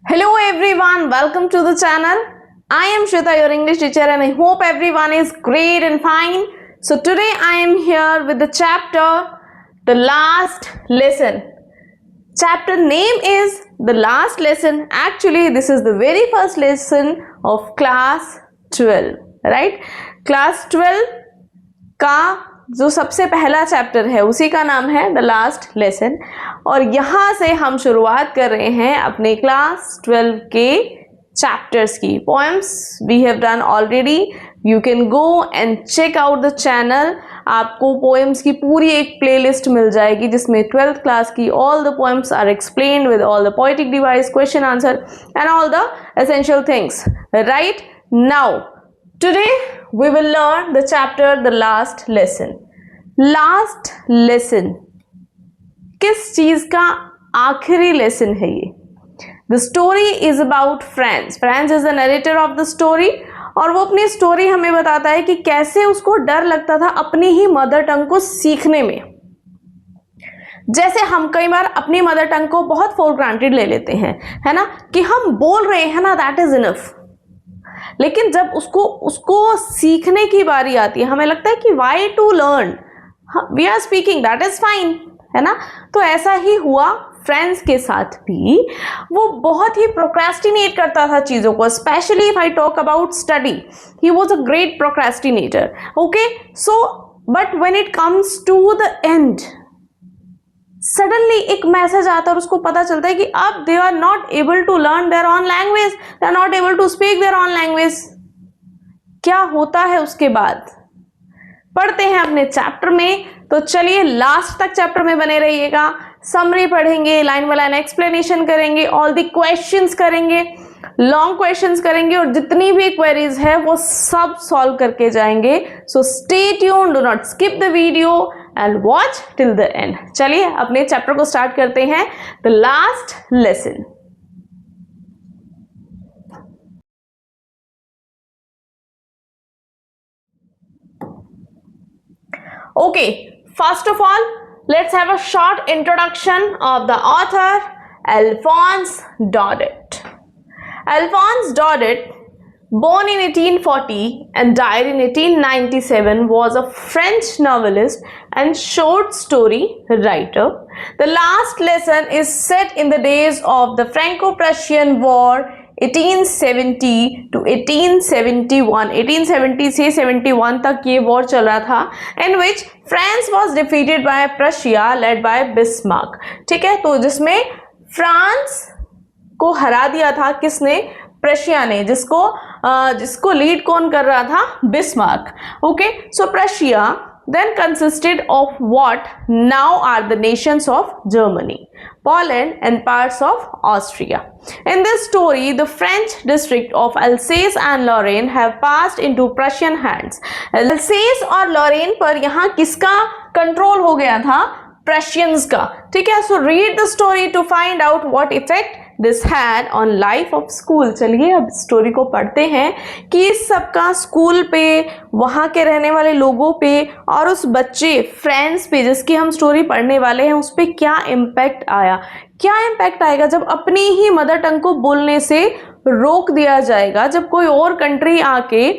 Hello everyone, welcome to the channel. I am Shweta, your English teacher, and I hope everyone is great and fine. So today I am here with the chapter The Last Lesson. Chapter name is The Last Lesson. Actually this is the very first lesson of class 12, right? Class 12 का जो सबसे पहला chapter है उसी का नाम है the last lesson, और यहाँ से हम शुरुआत कर रहे हैं अपने क्लास 12 के चैप्टर्स की. Poems we have done already. You can go and check out the channel. आपको पोएम्स की पूरी एक प्लेलिस्ट मिल जाएगी जिसमें 12th क्लास की all the poems are explained with all the poetic device, question answer and all the essential things. Right now today we will learn the chapter The Last Lesson. Last lesson किस चीज का आखिरी lesson है ये? The story is about Franz. Franz is the narrator of the story, और वो अपनी story हमें बताता है कि कैसे उसको डर लगता था अपनी ही मदर टंग को सीखने में. जैसे हम कई बार अपनी मदर टंग को बहुत फॉर ग्रांटेड ले लेते हैं, है ना, कि हम बोल रहे हैं ना, दैट इज इनफ. लेकिन जब उसको सीखने की बारी आती है हमें लगता है कि why to learn, we are speaking, that is fine, है ना. तो ऐसा ही हुआ फ्रेंड्स के साथ भी. वो बहुत ही प्रोक्रेस्टिनेट करता था चीज़ों को. Specially if I talk about study, he was a great procrastinator. Okay, so but when it comes to the end, suddenly एक मैसेज आता है और उसको पता चलता है कि अब they are not able to learn their own language, they are not able to speak their own language. क्या होता है उसके बाद पढ़ते हैं अपने चैप्टर में. तो चलिए लास्ट तक चैप्टर में बने रहिएगा. समरी पढ़ेंगे, लाइन बाय लाइन एक्सप्लेनेशन करेंगे, ऑल द क्वेश्चंस करेंगे, लॉन्ग क्वेश्चंस करेंगे, और जितनी भी क्वेरीज है वो सब सॉल्व करके जाएंगे. So stay tuned, do not skip the video and watch till the end. चलिए अपने चैप्टर को स्टार्ट करते हैं. The last lesson. Okay, first of all, let's have a short introduction of the author, Alphonse Daudet. Alphonse Daudet, born in 1840 and died in 1897, was a French novelist and short story writer. The Last Lesson is set in the days of the Franco-Prussian War 1870 to 1871. 1870 से 71 तक ये war चल रहा था, in which France was defeated by Prussia led by Bismarck. ठीक है, तो जिसमें फ्रांस को हरा दिया था किसने? प्रशिया ने. जिसको लीड कौन कर रहा था? Bismarck. Okay, so Prussia then consisted of what now are the nations of Germany, Poland and parts of Austria. In this story, the French district of Alsace and Lorraine have passed into Prussian hands. Alsace और Lorraine पर यहाँ किसका control हो गया था? Prussians का. ठीक है, so read the story to find out what effect this had on life of school. चलिए अब स्टोरी को पढ़ते हैं कि इस सबका स्कूल पे, वहाँ के रहने वाले लोगों पे और उस बच्चे फ्रेंड्स पे जिसकी हम स्टोरी पढ़ने वाले हैं उस पर क्या इम्पैक्ट आया. क्या इम्पैक्ट आएगा जब अपनी ही मदर टंग को बोलने से रोक दिया जाएगा, जब कोई और कंट्री आके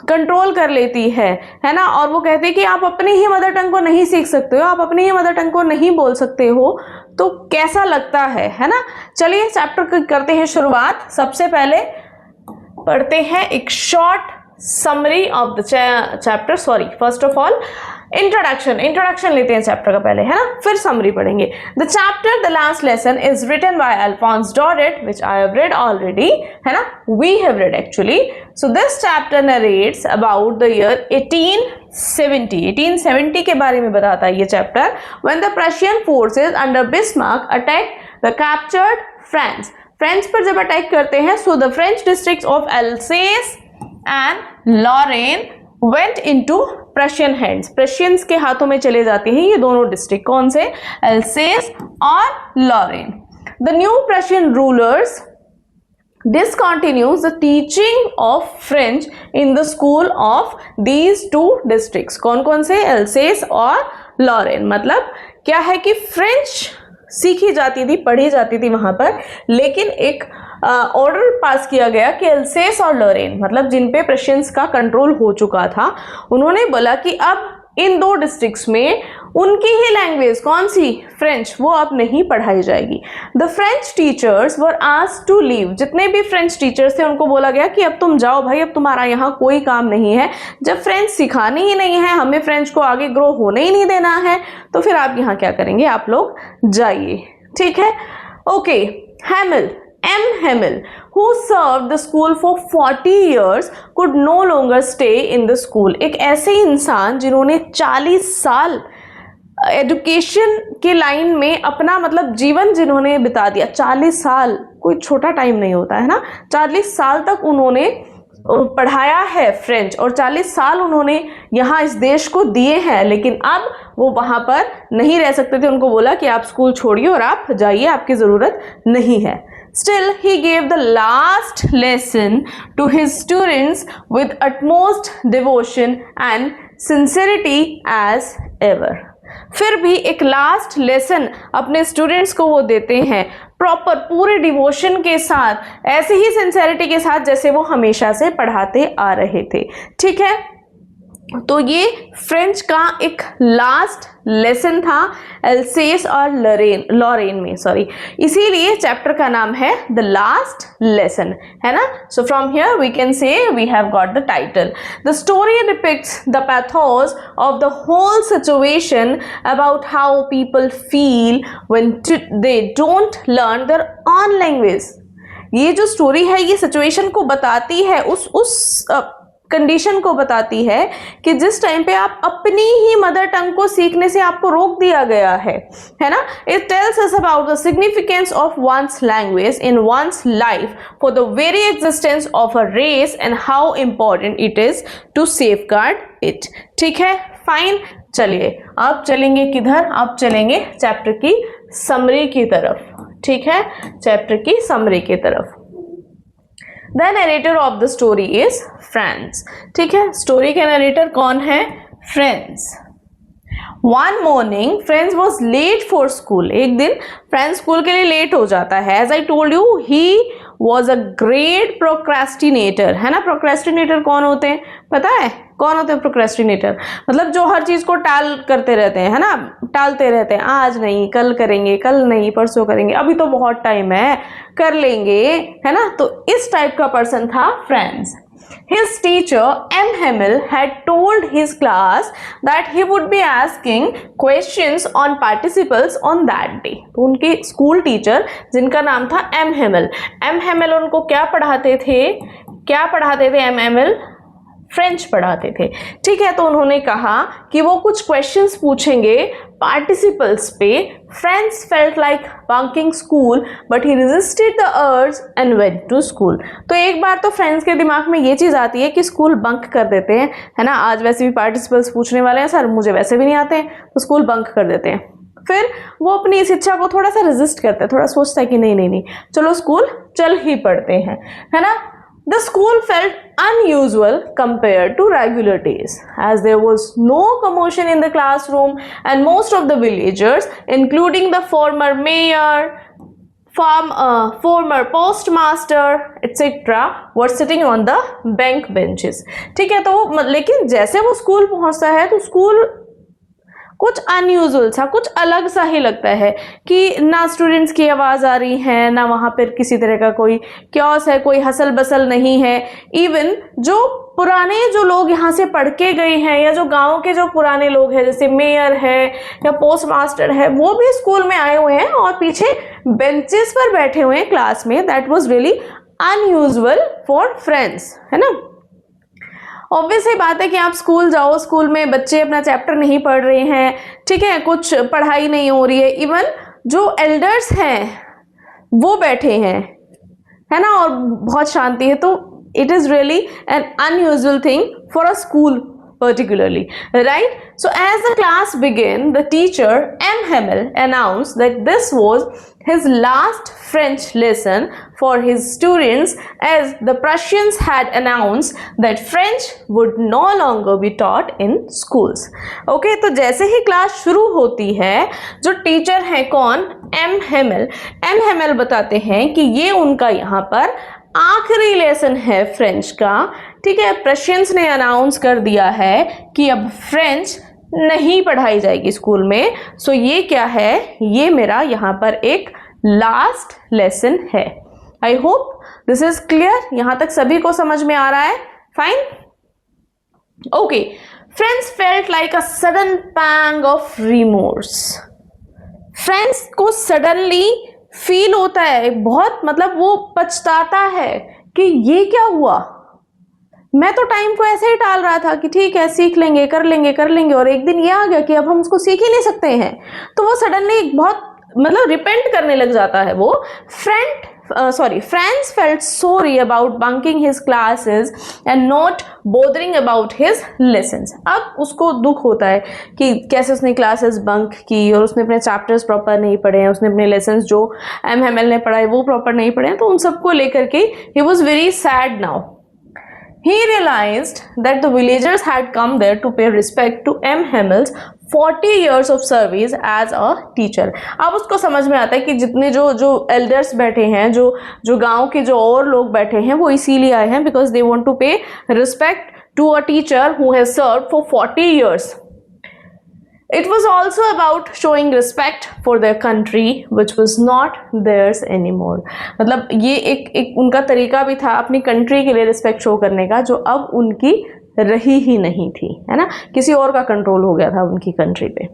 कंट्रोल कर लेती है ना, और वो कहते हैं कि आप अपनी ही मदर टंग को नहीं सीख सकते हो, आप अपनी ही मदर टंग को नहीं बोल सकते हो, तो कैसा लगता है ना. चलिए चैप्टर करते हैं शुरुआत. सबसे पहले पढ़ते हैं एक short summary of the chapter. Sorry, first of all introduction लेते हैं चैप्टर का पहले, है ना, फिर समरी पढ़ेंगे. The chapter the last lesson is written by Alphonse Daudet, which I have read already, है ना, we have read actually. So this chapter narrates about the year 1870 के बारे में बताता है ये chapter. When the Prussian forces under Bismarck attack the captured France. France पर जब अटैक करते हैं, so the French districts of Alsace and Lorraine went into Prussian hands. Prussians के हाथों में चले जाते हैं ये दोनों डिस्ट्रिक्ट. कौन से? एल्सेस और Lorraine. The new Prussian rulers discontinues the teaching of French in the school of these two districts. कौन कौन से? एल्सेस और लॉरेन. मतलब क्या है कि फ्रेंच सीखी जाती थी, पढ़ी जाती थी वहां पर, लेकिन एक ऑर्डर पास किया गया कि एल्सेस और लॉरेन, मतलब जिन पे प्रशियंस का कंट्रोल हो चुका था, उन्होंने बोला कि अब इन 2 डिस्ट्रिक्ट्स में उनकी ही लैंग्वेज, कौन सी, फ्रेंच, वो अब नहीं पढ़ाई जाएगी। The French teachers were asked to leave, जितने भी फ्रेंच टीचर्स थे उनको बोला गया कि अब तुम जाओ भाई, अब तुम्हारा यहाँ कोई काम नहीं है, जब फ्रेंच सिखानी ही नहीं है, हमें फ्रेंच को आगे ग्रो होने ही नहीं देना है, तो फिर आप यहाँ क्या करेंगे, आप लोग जाइए, ठीक है। Okay, हैमिल, M. Hamill, who served the school for 40 years, could no longer stay in the school. एक ऐसे इंसान जिन्होंने 40 साल एजुकेशन के लाइन में अपना मतलब जीवन जिन्होंने बिता दिया, 40 साल कोई छोटा टाइम नहीं होता है ना, 40 साल तक उन्होंने पढ़ाया है फ्रेंच, और 40 साल उन्होंने यहाँ इस देश को दिए हैं, लेकिन अब वो वहाँ पर नहीं रह सकते थे। उनको बोला कि आप स्कूल छोड़िए और आप जाइए, आपकी ज़रूरत नहीं है। Still, he gave the last lesson to his students with utmost devotion and sincerity as ever. फिर भी एक लास्ट लेसन अपने स्टूडेंट्स को वो देते हैं प्रॉपर पूरे डिवोशन के साथ, ऐसे ही सिंसेरिटी के साथ जैसे वो हमेशा से पढ़ाते आ रहे थे, ठीक है। तो ये फ्रेंच का एक लास्ट लेसन था एल्सेस और लॉरेन में, सॉरी, इसीलिए चैप्टर का नाम है द लास्ट लेसन, है ना। So from here we can say we have got the title. The story depicts the pathos of the whole situation about how people feel when they don't learn their own language. ये जो story है ये situation को बताती है, उस condition को बताती है कि जिस टाइम पे आप अपनी ही मदर टंग को सीखने से आपको रोक दिया गया है ना। It tells us about the significance of one's language in one's life for the very existence of a race and how important it is to safeguard it, ठीक है, फाइन। चलिए अब चलेंगे किधर, अब चलेंगे चैप्टर की समरी की तरफ, ठीक है, चैप्टर की समरी की तरफ। The narrator of the story is Franz, ठीक है, स्टोरी के नरेटर कौन है, friends. One morning, Franz was late for school. एक दिन फ्रेंड्स स्कूल के लिए लेट हो जाता है। As I told you, he was a great procrastinator, है ना। procrastinator कौन होते हैं, पता है कौन होते हैं प्रोक्रेस्टिनेटर, मतलब जो हर चीज को टाल करते रहते हैं, है ना, टालते रहते हैं, आज नहीं कल करेंगे, कल नहीं परसों करेंगे, अभी तो बहुत टाइम है, कर लेंगे, है ना। तो इस टाइप का पर्सन था friends. His teacher M. Hamill had told his class that he would be asking questions on participles on that day. तो उनके स्कूल टीचर जिनका नाम था M. Hamill, M. Hamill उनको क्या पढ़ाते थे, M. Hamill फ्रेंच पढ़ाते थे, ठीक है। तो उन्होंने कहा कि वो कुछ क्वेश्चंस पूछेंगे पार्टिसिपल्स पे। Franz felt like bunking school but he resisted the urge and went to school. तो एक बार तो फ्रेंड्स के दिमाग में ये चीज़ आती है कि स्कूल बंक कर देते हैं, है ना, आज वैसे भी पार्टिसिपल्स पूछने वाले हैं, सर मुझे वैसे भी नहीं आते हैं, तो स्कूल बंक कर देते हैं। फिर वो अपनी इस इच्छा को थोड़ा सा रेजिस्ट करता है, थोड़ा सोचता है कि नहीं चलो स्कूल चल ही पढ़ते हैं, है ना। The school felt unusual compared to regular days, as there was no commotion in the classroom and most of the villagers, including the former mayor, former postmaster, etc., were sitting on the bank benches. ठीक है, तो लेकिन जैसे वो school पहुंचता है तो school कुछ अनयूजुअल सा, कुछ अलग सा ही लगता है कि ना स्टूडेंट्स की आवाज़ आ रही है, ना वहाँ पर किसी तरह का कोई क्योस है, कोई हसल बसल नहीं है। इवन जो पुराने जो लोग यहाँ से पढ़ के गए हैं या जो गांव के जो पुराने लोग हैं जैसे मेयर है या पोस्ट मास्टर है, वो भी स्कूल में आए हुए हैं और पीछे बेंचेस पर बैठे हुए हैं क्लास में। That was really unusual for friends, है ना। ऑब्वियस ही बात है कि आप स्कूल जाओ, स्कूल में बच्चे अपना चैप्टर नहीं पढ़ रहे हैं, ठीक है, कुछ पढ़ाई नहीं हो रही है, इवन जो एल्डर्स हैं वो बैठे हैं, है ना, और बहुत शांति है। तो it is really an unusual thing for a school particularly, right? So as the class began, the teacher M. Hamel announced that this was his last French lesson for his students, as the Prussians had announced that French would no longer be taught in schools. Okay, तो जैसे ही class शुरू होती है, जो teacher है कौन, M. Hamel, M. Hamel बताते हैं कि ये उनका यहाँ पर आखिरी लेसन है फ्रेंच का, ठीक है। प्रशियंस ने अनाउंस कर दिया है कि अब फ्रेंच नहीं पढ़ाई जाएगी स्कूल में। सो ये क्या है, ये मेरा यहाँ पर एक लास्ट लेसन है। I hope this is clear, यहाँ तक सभी को समझ में आ रहा है? Fine, okay. Franz felt like a sudden pang of remorse. Franz को सडनली फील होता है, बहुत मतलब वो पछताता है कि ये क्या हुआ, मैं तो टाइम को ऐसे ही टाल रहा था कि ठीक है सीख लेंगे, कर लेंगे, और एक दिन ये आ गया कि अब हम उसको सीख ही नहीं सकते हैं। तो वो सडनली बहुत मतलब रिपेंट करने लग जाता है वो। Franz felt sorry about bunking his classes and not bothering about his lessons. अब उसको दुख होता है कि कैसे उसने क्लासेस बंक की और उसने अपने चैप्टर्स प्रॉपर नहीं पढ़े हैं, उसने अपने लेसन्स जो M. Hamel ने पढ़ाए वो प्रॉपर नहीं पढ़े हैं। तो उन सबको लेकर के he was very sad now. He realized that the villagers had come there to pay respect to M. Hamel's 40 years of service as a teacher. अब उसको समझ में आता है कि जितने जो एल्डर्स बैठे हैं, जो गांव के जो और लोग बैठे हैं, वो इसीलिए आए हैं because they want to pay respect to a teacher who has served for 40 years. It was also about showing respect for their country which was not theirs anymore. मतलब ये एक उनका तरीका भी था अपनी कंट्री के लिए रिस्पेक्ट शो करने का, जो अब उनकी रही ही नहीं थी, है ना, किसी और का कंट्रोल हो गया था उनकी कंट्री पे।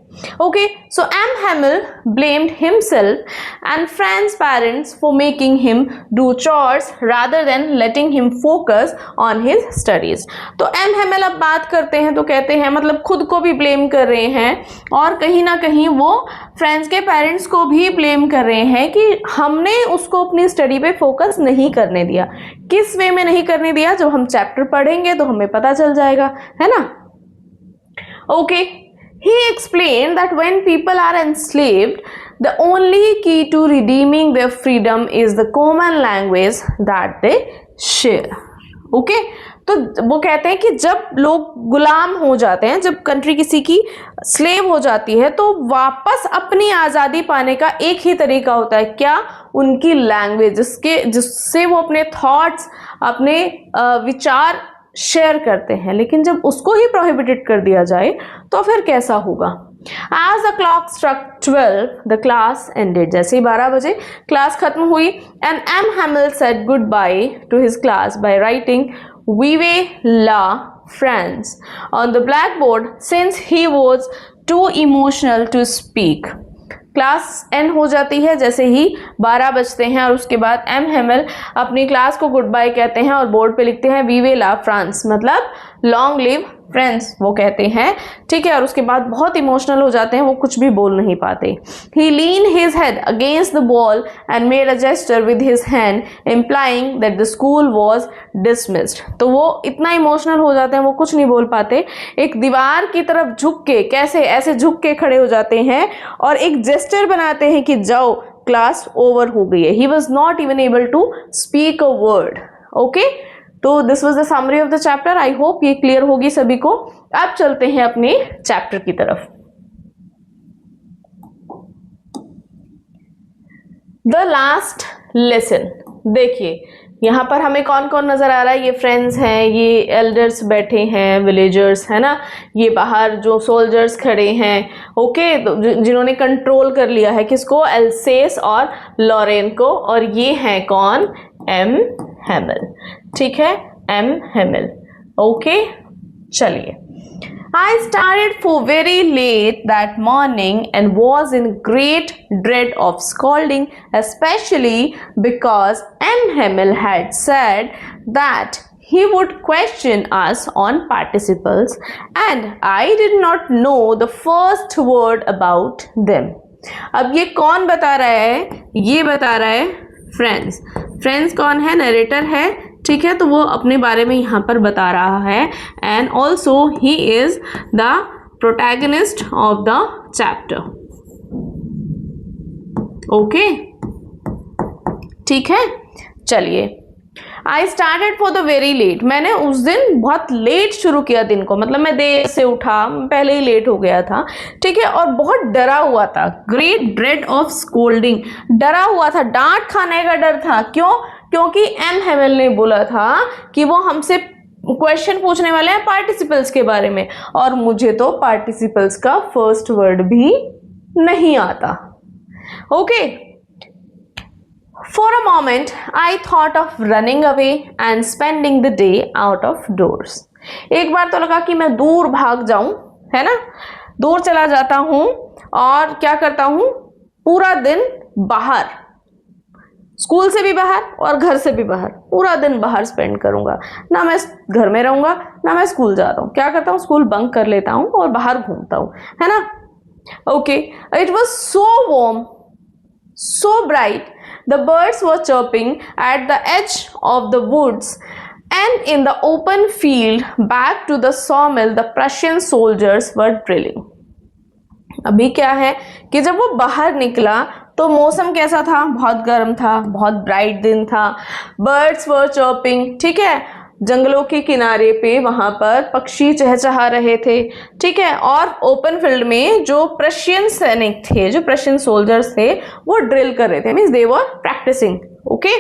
Okay, so M. Hamel blamed himself and Franz's parents for making him do chores rather than letting him focus on his studies. तो M. Hamel अब बात करते हैं तो कहते हैं मतलब खुद को भी ब्लेम कर रहे हैं और कहीं ना कहीं वो फ्रेंड्स के पेरेंट्स को भी ब्लेम कर रहे हैं कि हमने उसको अपनी स्टडी पे फोकस नहीं करने दिया। किस वे में नहीं करने दिया, जब हम चैप्टर पढ़ेंगे तो हमें पता चल जाएगा, है ना। Okay, he explained that when people are enslaved, the only key to redeeming their freedom is the common language that they share. Okay, तो वो कहते हैं कि जब लोग गुलाम हो जाते हैं, जब कंट्री किसी की स्लेव हो जाती है, तो वापस अपनी आज़ादी पाने का एक ही तरीका होता है, क्या, उनकी लैंग्वेज, जिससे वो अपने थॉट्स, अपने विचार शेयर करते हैं। लेकिन जब उसको ही प्रोहिबिटेड कर दिया जाए तो फिर कैसा होगा। As the clock struck 12, the class ended. जैसे ही 12 बजे क्लास खत्म हुई and M. Hamel said goodbye to his class by writing "Vive la France" on the blackboard since he was too emotional to speak. Class and हो जाती है जैसे ही 12 बजते हैं और उसके बाद M. Hamel अपनी क्लास को गुड बाय कहते हैं और बोर्ड पे लिखते हैं "Vive la France", मतलब लॉन्ग लिव फ्रेंड्स वो कहते हैं, ठीक है। और उसके बाद बहुत इमोशनल हो जाते हैं, वो कुछ भी बोल नहीं पाते। He leaned his head against the wall and made a gesture with his hand implying that the school was dismissed. तो वो इतना इमोशनल हो जाते हैं, वो कुछ नहीं बोल पाते, एक दीवार की तरफ झुक के, कैसे ऐसे झुक के खड़े हो जाते हैं और एक जेस्चर बनाते हैं कि जाओ क्लास ओवर हो गई है। He was not even able to speak a word. Okay? तो this was the summary of the chapter. I hope ये क्लियर होगी सभी को। अब चलते हैं अपने चैप्टर की तरफ। द लास्ट लेसन, देखिए यहाँ पर हमें कौन कौन नजर आ रहा है। ये फ्रेंड्स हैं, ये एल्डर्स बैठे हैं, विलेजर्स है ना, ये बाहर जो सोल्जर्स खड़े हैं, ओके, तो जिन्होंने कंट्रोल कर लिया है किसको, एल्सेस और लॉरेन को, और ये हैं कौन, M. Hamel, ठीक है, M. Hamel। ओके, चलिए। I started for very late that morning and was in great dread of scolding, especially because M. Hamel had said that he would question us on participles and I did not know the first word about them. अब ये कौन बता रहा है, ये बता रहा है फ्रेंड्स। फ्रेंड्स कौन है, नरेटर है ठीक है, तो वो अपने बारे में यहाँ पर बता रहा है and also he is the protagonist of the chapter. Okay, ठीक है, चलिए। I started for the very late, मैंने उस दिन बहुत लेट शुरू किया दिन को, मतलब मैं देर से उठा, पहले ही लेट हो गया था, ठीक है, और बहुत डरा हुआ था। ग्रेट ड्रेड ऑफ स्कोल्डिंग, डरा हुआ था, डांट खाने का डर था। क्यों? क्योंकि एम हेमल ने बोला था कि वो हमसे क्वेश्चन पूछने वाले हैं पार्टिसिपल्स के बारे में, और मुझे तो पार्टिसिपल्स का फर्स्ट वर्ड भी नहीं आता। Okay, For a moment, I thought of running away and spending the day out of doors. एक बार तो लगा कि मैं दूर भाग जाऊं, है ना, दूर चला जाता हूं और क्या करता हूं, पूरा दिन बाहर, स्कूल से भी बाहर और घर से भी बाहर, पूरा दिन बाहर स्पेंड करूंगा। ना मैं घर में रहूंगा ना मैं स्कूल जाता हूँ। क्या करता हूँ, स्कूल बंक कर लेता हूँ और बाहर घूमता हूँ, है ना। Okay, it was so warm, so bright, the birds were chirping at the edge of the woods, and in the open field back to the sawmill the Prussian soldiers were drilling. अभी क्या है कि जब वो बाहर निकला तो मौसम कैसा था, बहुत गर्म था, बहुत ब्राइट दिन था, birds were chirping, ठीक है, जंगलों के किनारे पे वहां पर पक्षी चहचहा रहे थे, ठीक है, और ओपन फील्ड में जो प्रशियन सैनिक थे, जो प्रशियन सोल्जर्स थे, वो ड्रिल कर रहे थे, means they were practising. Okay,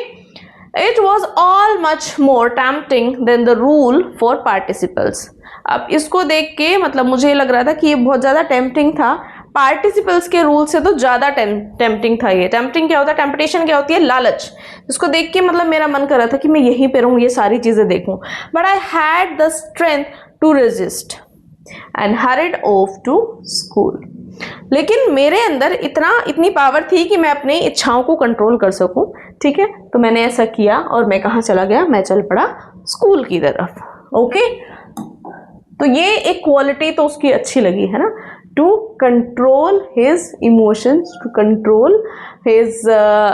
it was all much more tempting than the rule for participles. अब इसको देख के मतलब मुझे लग रहा था कि ये बहुत ज़्यादा टेम्पटिंग था, पार्टिसिपल्स के रूल से तो ज़्यादा टेम्पटिंग था ये। टेम्पटिंग क्या होता है, टेम्पटेशन क्या होती है, लालच। इसको देख के मतलब मेरा मन कर रहा था कि मैं यहीं पे रहूँ, ये सारी चीज़ें देखूँ, but I had the strength to resist and hurried off to school. लेकिन मेरे अंदर इतनी पावर थी कि मैं अपनी इच्छाओं को कंट्रोल कर सकूं, ठीक है, तो मैंने ऐसा किया और मैं कहाँ चला गया, मैं चल पड़ा स्कूल की तरफ। ओके, तो ये एक क्वालिटी तो उसकी अच्छी लगी, है ना, to control his emotions, to control his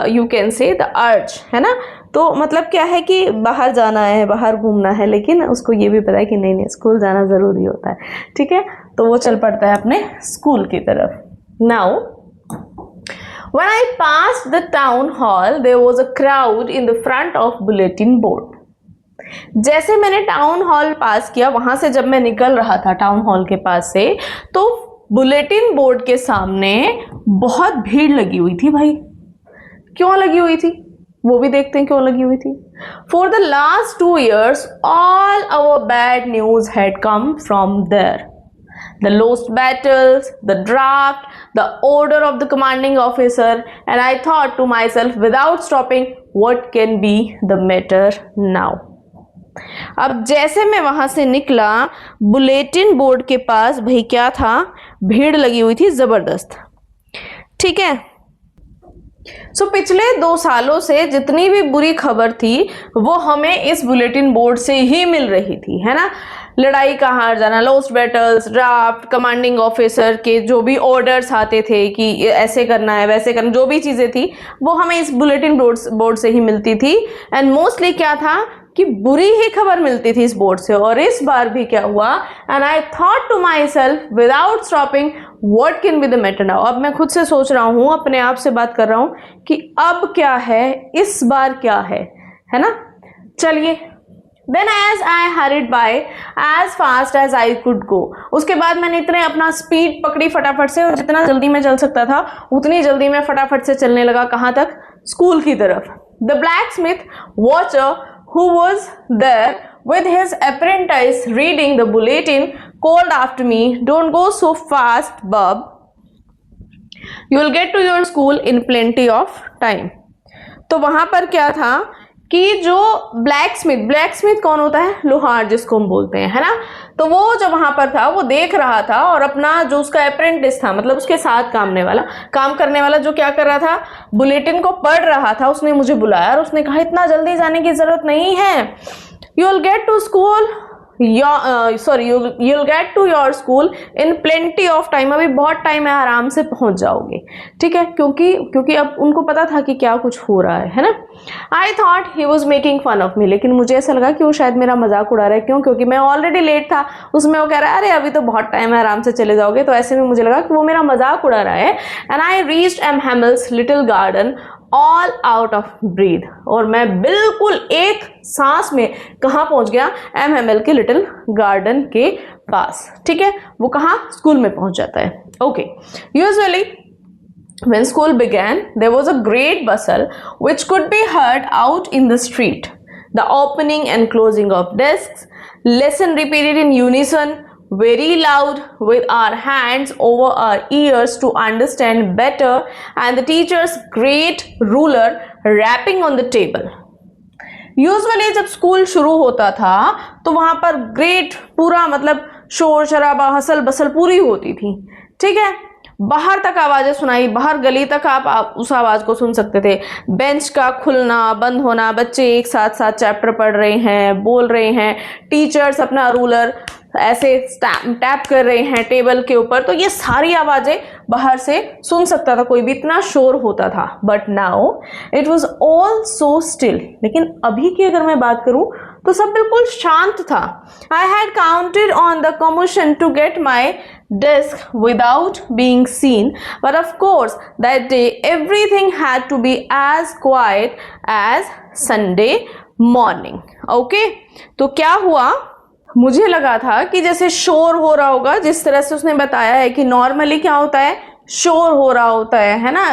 you can say the urge, है ना। तो मतलब क्या है कि बाहर जाना है, बाहर घूमना है, लेकिन उसको ये भी पता है कि नहीं स्कूल जाना ज़रूरी होता है, ठीक है, तो वो चल पड़ता है अपने स्कूल की तरफ। Now when I passed the town hall there was a crowd in the front of bulletin board. जैसे मैंने टाउन हॉल पास किया, वहां से जब मैं निकल रहा था टाउन हॉल के पास से, तो बुलेटिन बोर्ड के सामने बहुत भीड़ लगी हुई थी। भाई क्यों लगी हुई थी, वो भी देखते हैं क्यों लगी हुई थी। For the last 2 years all our bad news had come from there, the lost battles, the draft, the order of the commanding officer, and I thought to myself without stopping, what can be the matter now? अब जैसे मैं वहां से निकला, bulletin board के पास भाई क्या था, भीड़ लगी हुई थी जबरदस्त, ठीक है। सो पिछले 2 सालों से जितनी भी बुरी खबर थी वो हमें इस बुलेटिन बोर्ड से ही मिल रही थी, है ना। लड़ाई का हार जाना, lost battles, draft, commanding officer के जो भी ऑर्डर्स आते थे कि ऐसे करना है वैसे करना, जो भी चीज़ें थी वो हमें इस बुलेटिन बोर्ड से ही मिलती थी। एंड मोस्टली क्या था कि बुरी ही खबर मिलती थी इस बोर्ड से। और इस बार भी क्या हुआ, and I thought to myself without stopping what can be the matter now. अब मैं खुद से सोच रहा हूँ, अपने आप से बात कर रहा हूँ कि अब क्या है, इस बार क्या है ना। चलिए, Then as I hurried by as fast as I could go, उसके बाद मैंने इतने अपना स्पीड पकड़ी फटाफट से, और जितना जल्दी मैं चल सकता था उतनी जल्दी मैं फटाफट से चलने लगा। कहाँ तक, स्कूल की तरफ। The blacksmith watcher who was there with his apprentice reading the bulletin called after me, "Don't go so fast, bub. You will get to your school in plenty of time." तो वहां पर क्या था कि जो blacksmith कौन होता है, लोहार जिसको हम बोलते हैं, है ना। तो वो जो वहां पर था वो देख रहा था, और अपना जो उसका अप्रेंटिस था, मतलब उसके साथ काम करने वाला जो क्या कर रहा था, बुलेटिन को पढ़ रहा था, उसने मुझे बुलाया और उसने कहा इतना जल्दी जाने की जरूरत नहीं है, you will get to school you'll get to your school in plenty of time. अभी बहुत टाइम है, आराम से पहुंच जाओगे, ठीक है, क्योंकि अब उनको पता था कि क्या कुछ हो रहा है ना. I thought he was making fun of me, लेकिन मुझे ऐसा लगा कि वो शायद मेरा मजाक उड़ा रहा है. क्यों? क्योंकि मैं ऑलरेडी लेट था. उसमें वो कह रहा है अरे अभी तो बहुत टाइम है, आराम से चले जाओगे. तो ऐसे में मुझे लगा कि वो मेरा मजाक उड़ा रहा है. And I reached M. Hamill's little garden all out of breath. और मैं बिल्कुल एक सांस में कहाँ पहुंच गया? एम हेमिल के लिटिल गार्डन के पास, ठीक है. वो कहाँ? स्कूल में पहुंच जाता है. Okay. Usually when school began, there was a great bustle which could be heard out in the street. The opening and closing of desks, lesson repeated in unison, very loud, with our hands over our ears to understand better, and the teacher's great ruler rapping on the table. Usually जब school शुरू होता था तो वहां पर great पूरा मतलब शोर शराबा हसल बसल पूरी होती थी, ठीक है. बाहर तक आवाजें सुनाई, बाहर गली तक आप उस आवाज को सुन सकते थे. बेंच का खुलना बंद होना, बच्चे एक साथ साथ चैप्टर पढ़ रहे हैं, बोल रहे हैं, टीचर्स अपना रूलर ऐसे टैप कर रहे हैं टेबल के ऊपर. तो ये सारी आवाजें बाहर से सुन सकता था कोई भी, इतना शोर होता था. But now it was all so still. लेकिन अभी की अगर मैं बात करूं तो सब बिल्कुल शांत था. I had counted on the commotion to get my desk without being seen, but of course that day everything had to be as quiet as Sunday morning. Okay, तो क्या हुआ? मुझे लगा था कि जैसे शोर हो रहा होगा, जिस तरह से उसने बताया है कि नॉर्मली क्या होता है, शोर हो रहा होता है ना,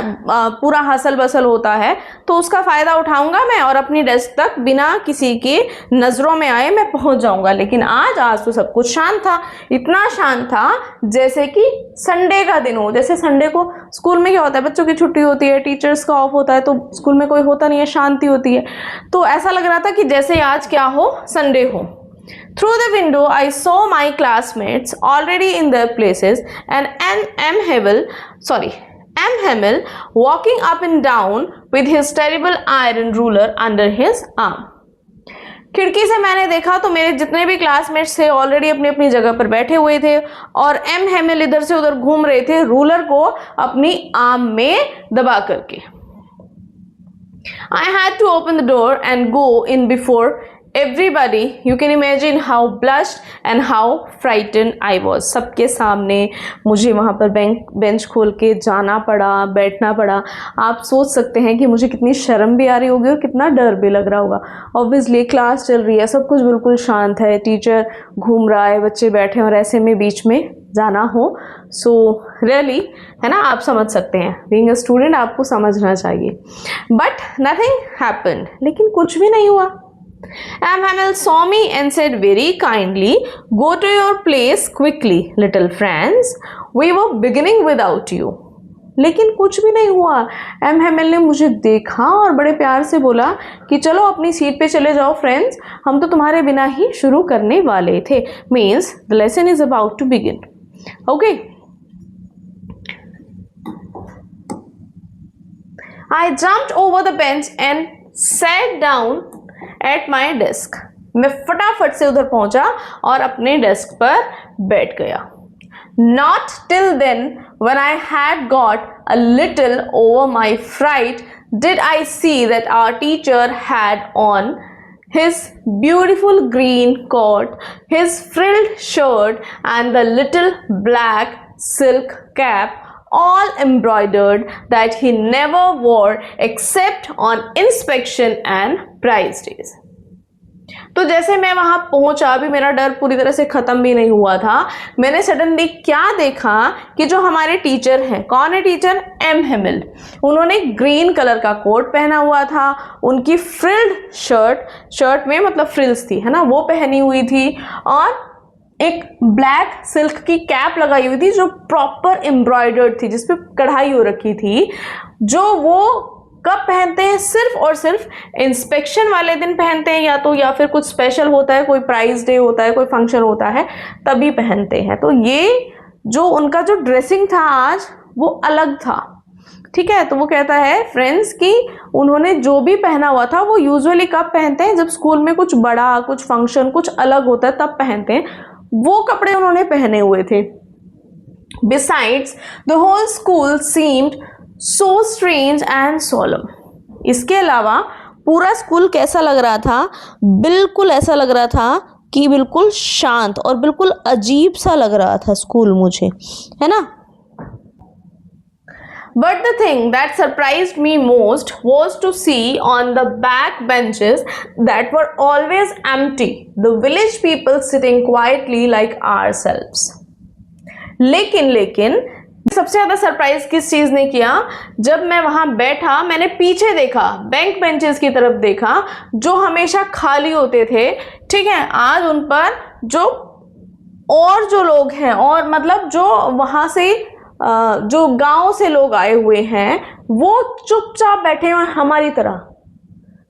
पूरा हसल बसल होता है, तो उसका फायदा उठाऊंगा मैं और अपनी डेस्क तक बिना किसी की नजरों में आए मैं पहुंच जाऊंगा. लेकिन आज तो सब कुछ शांत था, इतना शांत था जैसे कि संडे का दिन हो. जैसे संडे को स्कूल में क्या होता है, बच्चों की छुट्टी होती है, टीचर्स का ऑफ होता है, तो स्कूल में कोई होता नहीं है, शांति होती है. तो ऐसा लग रहा था कि जैसे आज क्या हो, संडे हो. Through the window, I saw my classmates already in their places, and M. Hamill walking up and down with his terrible iron ruler under his arm. खिड़की से मैंने देखा तो मेरे जितने भी क्लासमेट्स थे ऑलरेडी अपनी अपनी जगह पर बैठे हुए थे, और एम हेमिल इधर से उधर घूम रहे थे, रूलर को अपनी आर्म में दबा करके. I had to open the door and go in before everybody. You can imagine how blushed and how frightened I was. सबके सामने मुझे वहाँ पर बेंच खोल के जाना पड़ा, बैठना पड़ा. आप सोच सकते हैं कि मुझे कितनी शर्म भी आ रही होगी और कितना डर भी लग रहा होगा. ऑब्वियसली क्लास चल रही है, सब कुछ बिल्कुल शांत है, टीचर घूम रहा है, बच्चे बैठे हैं, और ऐसे में बीच में जाना हो, सो रियली है ना, आप समझ सकते हैं, बीइंग अ स्टूडेंट आपको समझना चाहिए. But nothing happened. लेकिन कुछ भी नहीं हुआ. M. Hamill saw me and said very kindly, "Go to your place quickly, little friends. We were beginning without you." लेकिन कुछ भी नहीं हुआ. एम हेमिल ने मुझे देखा और बड़े प्यार से बोला कि चलो अपनी सीट पे चले जाओ फ्रेंड्स, हम तो तुम्हारे बिना ही शुरू करने वाले थे. Means the lesson is about to begin. Okay. I jumped over the bench and sat down at my desk. मैं फटाफट से उधर पहुंचा और अपने डेस्क पर बैठ गया. Not till then, when I had got a little over my fright, did I see that our teacher had on his beautiful green coat, his frilled shirt, and the little black silk cap, all embroidered, that he never wore except on inspection and prize days. तो जैसे मैं वहां पहुंचा, अभी मेरा डर पूरी तरह से खत्म भी नहीं हुआ था, मैंने सडनली क्या देखा कि जो हमारे टीचर हैं, कौन है टीचर? एम हेमिल. उन्होंने ग्रीन कलर का कोट पहना हुआ था, उनकी फ्रिल्ड शर्ट में मतलब फ्रिल्स थी है ना, वो पहनी हुई थी, और एक ब्लैक सिल्क की कैप लगाई हुई थी जो प्रॉपर एम्ब्रॉयडर्ड थी, जिसपे कढ़ाई हो रखी थी, जो वो कब पहनते हैं? सिर्फ और सिर्फ इंस्पेक्शन वाले दिन पहनते हैं, या फिर कुछ स्पेशल होता है, कोई प्राइज डे होता है, कोई फंक्शन होता है, तभी पहनते हैं. तो ये जो उनका जो ड्रेसिंग था आज, वो अलग था. ठीक है, तो वो कहता है फ्रेंड्स कि उन्होंने जो भी पहना हुआ था वो यूजुअली कब पहनते हैं, जब स्कूल में कुछ बड़ा, कुछ फंक्शन, कुछ अलग होता है तब पहनते हैं, वो कपड़े उन्होंने पहने हुए थे। Besides, the whole school seemed so strange and solemn. इसके अलावा पूरा स्कूल कैसा लग रहा था, बिल्कुल ऐसा लग रहा था कि बिल्कुल शांत और बिल्कुल अजीब सा लग रहा था स्कूल मुझे, है ना। But the thing that surprised me most was to see on the back benches that were always empty, the village people sitting quietly like ourselves. लेकिन सबसे ज्यादा सरप्राइज किस चीज ने किया, जब मैं वहां बैठा, मैंने पीछे देखा, बैंक बेंचेस की तरफ देखा जो हमेशा खाली होते थे। ठीक है, आज उन पर जो लोग हैं, और मतलब जो वहां से जो गांव से लोग आए हुए हैं, वो चुपचाप बैठे हुए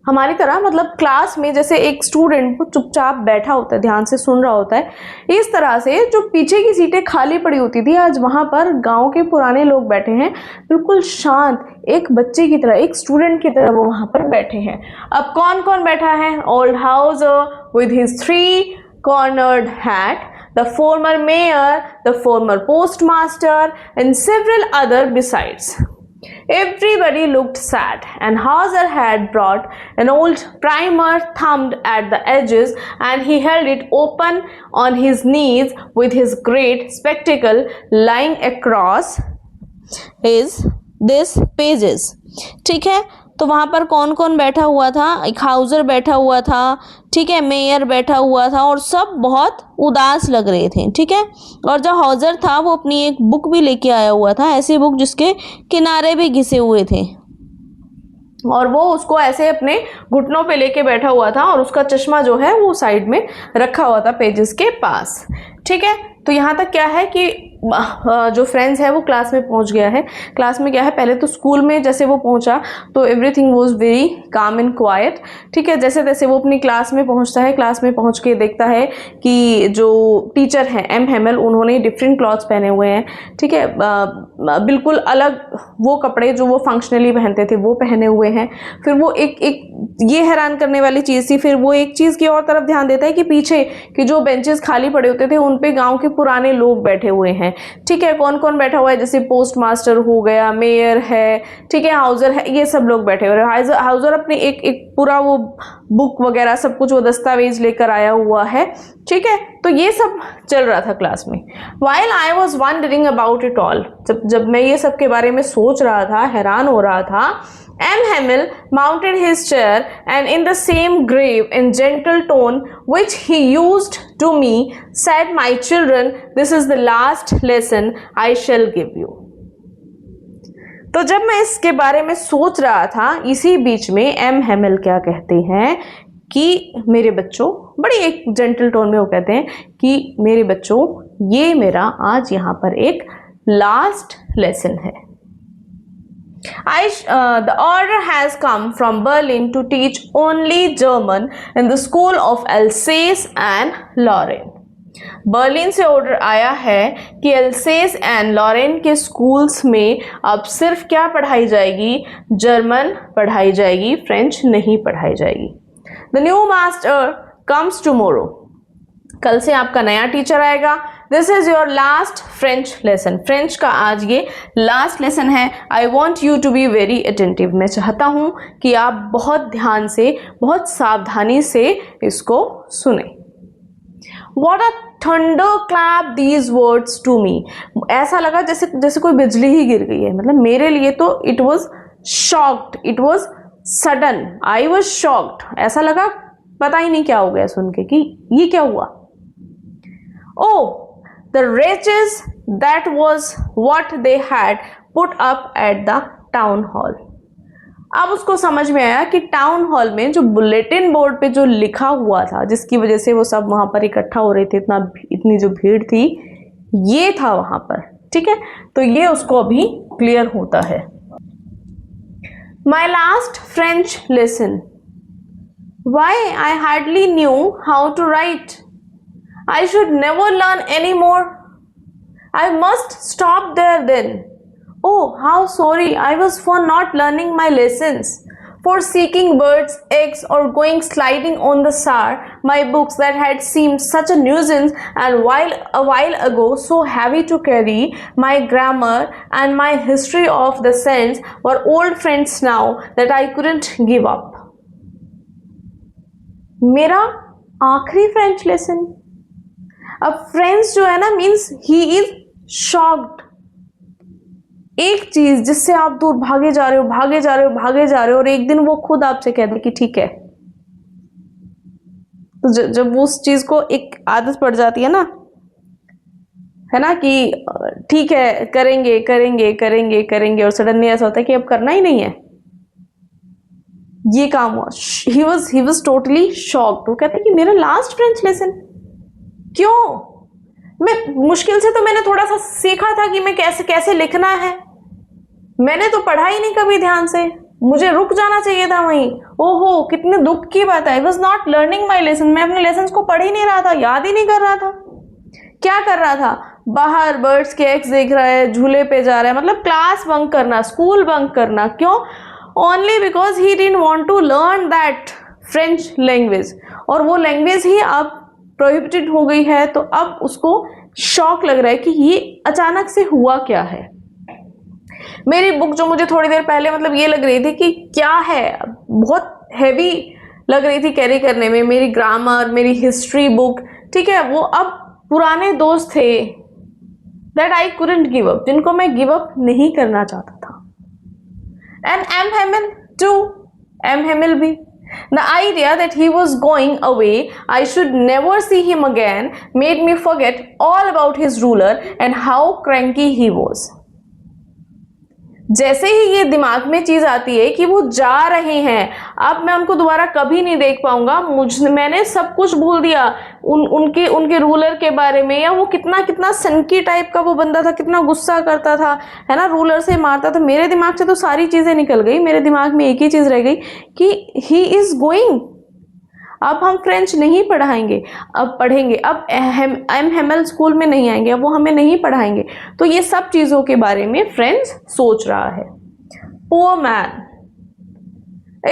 हमारी तरह मतलब क्लास में जैसे एक स्टूडेंट को चुपचाप बैठा होता है, ध्यान से सुन रहा होता है, इस तरह से जो पीछे की सीटें खाली पड़ी होती थी, आज वहां पर गांव के पुराने लोग बैठे हैं, बिल्कुल शांत, एक बच्चे की तरह, एक स्टूडेंट की तरह वो वहां पर बैठे हैं। अब कौन कौन बैठा है? Old Hauser with his 3 cornered hat, the former mayor, the former postmaster, and several other besides. Everybody looked sad, and Hauser had brought an old primer thumbed at the edges, and he held it open on his knees with his great spectacle lying across these pages. ठीक है, तो वहां पर कौन कौन बैठा हुआ था? एक हाउजर बैठा हुआ था, ठीक है, मेयर बैठा हुआ था, और सब बहुत उदास लग रहे थे। ठीक है, और जो हाउजर था वो अपनी एक बुक भी लेके आया हुआ था, ऐसी बुक जिसके किनारे भी घिसे हुए थे, और वो उसको ऐसे अपने घुटनों पे लेके बैठा हुआ था, और उसका चश्मा जो है वो साइड में रखा हुआ था पेजेस के पास। ठीक है, तो यहाँ तक क्या है कि जो फ्रेंड्स है वो क्लास में पहुंच गया है। क्लास में क्या है, पहले तो स्कूल में जैसे वो पहुंचा तो everything was very calm and quite. ठीक है, जैसे तैसे वो अपनी क्लास में पहुंचता है, क्लास में पहुंच के देखता है कि जो टीचर हैं एम हेमल, उन्होंने डिफरेंट क्लॉथ्स पहने हुए हैं। ठीक है, बिल्कुल अलग वो कपड़े जो वो फंक्शनली पहनते थे वो पहने हुए हैं। फिर वो एक ये हैरान करने वाली चीज़ थी, फिर वो एक चीज़ की और तरफ ध्यान देता है कि पीछे कि जो बेंचेस खाली पड़े होते थे उन पे गांव के पुराने लोग बैठे हुए हैं। ठीक है, कौन कौन बैठा हुआ है? जैसे पोस्ट मास्टर हो गया, मेयर है, ठीक है, हाउजर है, ये सब लोग बैठे हुए हैं। हाउजर अपने एक पूरा वो बुक वगैरह सब कुछ वो दस्तावेज लेकर आया हुआ है। ठीक है, तो ये सब चल रहा था क्लास में। While I was wondering about it all, जब मैं ये सब के बारे में सोच रहा था, हैरान हो रहा था, M. Hamill mounted his chair and in the same grave and gentle tone which he used to me said, "My children, this is the last lesson I shall give you." तो जब मैं इसके बारे में सोच रहा था, इसी बीच में एम हेमिल क्या कहते हैं कि मेरे बच्चों, बड़ी एक जेंटल टोन में वो कहते हैं कि मेरे बच्चों, ये मेरा आज यहाँ पर एक लास्ट लेसन है। The order has come from Berlin to teach only German in the school of Alsace and Lorraine. Berlin से ऑर्डर आया है कि एल्सेस एंड लॉरेन के स्कूल्स में अब सिर्फ क्या पढ़ाई जाएगी? जर्मन पढ़ाई जाएगी, फ्रेंच नहीं पढ़ाई जाएगी। The new master comes tomorrow, कल से आपका नया टीचर आएगा। This is your last French lesson, French का आज ये लास्ट लेसन है। I want you to be very attentive, मैं चाहता हूँ कि आप बहुत ध्यान से, बहुत सावधानी से इसको सुने। What a thunderclap these words to me. ऐसा लगा जैसे कोई बिजली ही गिर गई है। मतलब मेरे लिए तो it was shocked, it was sudden, I was shocked. ऐसा लगा पता ही नहीं क्या हो गया सुन के कि ये क्या हुआ। Oh, the wretches, that was what they had put up at the town hall. अब उसको समझ में आया कि टाउन हॉल में जो बुलेटिन बोर्ड पे जो लिखा हुआ था, जिसकी वजह से वो सब वहां पर इकट्ठा हो रहे थे, इतनी जो भीड़ थी, ये था वहां पर। ठीक है, तो ये उसको अभी क्लियर होता है। My last French lesson, why I hardly knew how to write, I should never learn any more, I must stop there then, Oh, how sorry I was for not learning my lessons, for seeking birds, eggs, or going sliding on the Sar. My books that had seemed such a nuisance and a while ago so heavy to carry, my grammar and my history of the sense were old friends now that I couldn't give up. मेरा आखिरी French lesson. अब French जो है ना means he is shocked. एक चीज जिससे आप दूर भागे जा रहे हो, भागे जा रहे हो, भागे जा रहे हो, और एक दिन वो खुद आपसे कह दे कि ठीक है. तो जब वो उस चीज को एक आदत पड़ जाती है ना कि ठीक है करेंगे करेंगे करेंगे करेंगे, और सडनली ऐसा होता है कि अब करना ही नहीं है. ये काम हुआ. He was totally shocked. वो कहते हैं कि मेरा लास्ट फ्रेंच लेसन. क्यों? मैं मुश्किल से तो मैंने थोड़ा सा सीखा था कि मैं कैसे कैसे लिखना है. मैंने तो पढ़ा ही नहीं कभी ध्यान से. मुझे रुक जाना चाहिए था वहीं. ओहो, कितने दुख की बात है. I was not learning my lesson. मैं अपने लेसन को पढ़ ही नहीं रहा था, याद ही नहीं कर रहा था. क्या कर रहा था? बाहर बर्ड्स के एग्स देख रहा है, झूले पे जा रहा है, मतलब क्लास बंक करना, स्कूल बंक करना. क्यों? Only because he didn't want to learn that French language. और वो लैंग्वेज ही अब प्रोहिबिटेड हो गई है. तो अब उसको शॉक लग रहा है कि ये अचानक से हुआ क्या है. मेरी बुक जो मुझे थोड़ी देर पहले मतलब ये लग रही थी कि क्या है, बहुत हैवी लग रही थी कैरी करने में, मेरी ग्रामर, मेरी हिस्ट्री बुक, ठीक है, वो अब पुराने दोस्त थे that I couldn't give up, जिनको मैं गिव अप नहीं करना चाहता था. And M Hamel too, M Hamel भी. The idea that he was going away, I should never see him again, made me forget all about his ruler and how cranky he was. जैसे ही ये दिमाग में चीज आती है कि वो जा रहे हैं, अब मैं उनको दोबारा कभी नहीं देख पाऊंगा, मैंने सब कुछ भूल दिया उनके रूलर के बारे में, या वो कितना सनकी टाइप का वो बंदा था, कितना गुस्सा करता था, है ना, रूलर से मारता था. मेरे दिमाग से तो सारी चीजें निकल गई. मेरे दिमाग में एक ही चीज रह गई कि ही इज गोइंग. अब हम फ्रेंच नहीं पढ़ाएंगे, अब पढ़ेंगे. अब एम हेमल स्कूल में नहीं आएंगे, अब वो हमें नहीं पढ़ाएंगे. तो ये सब चीज़ों के बारे में फ्रेंच सोच रहा है. Poor man.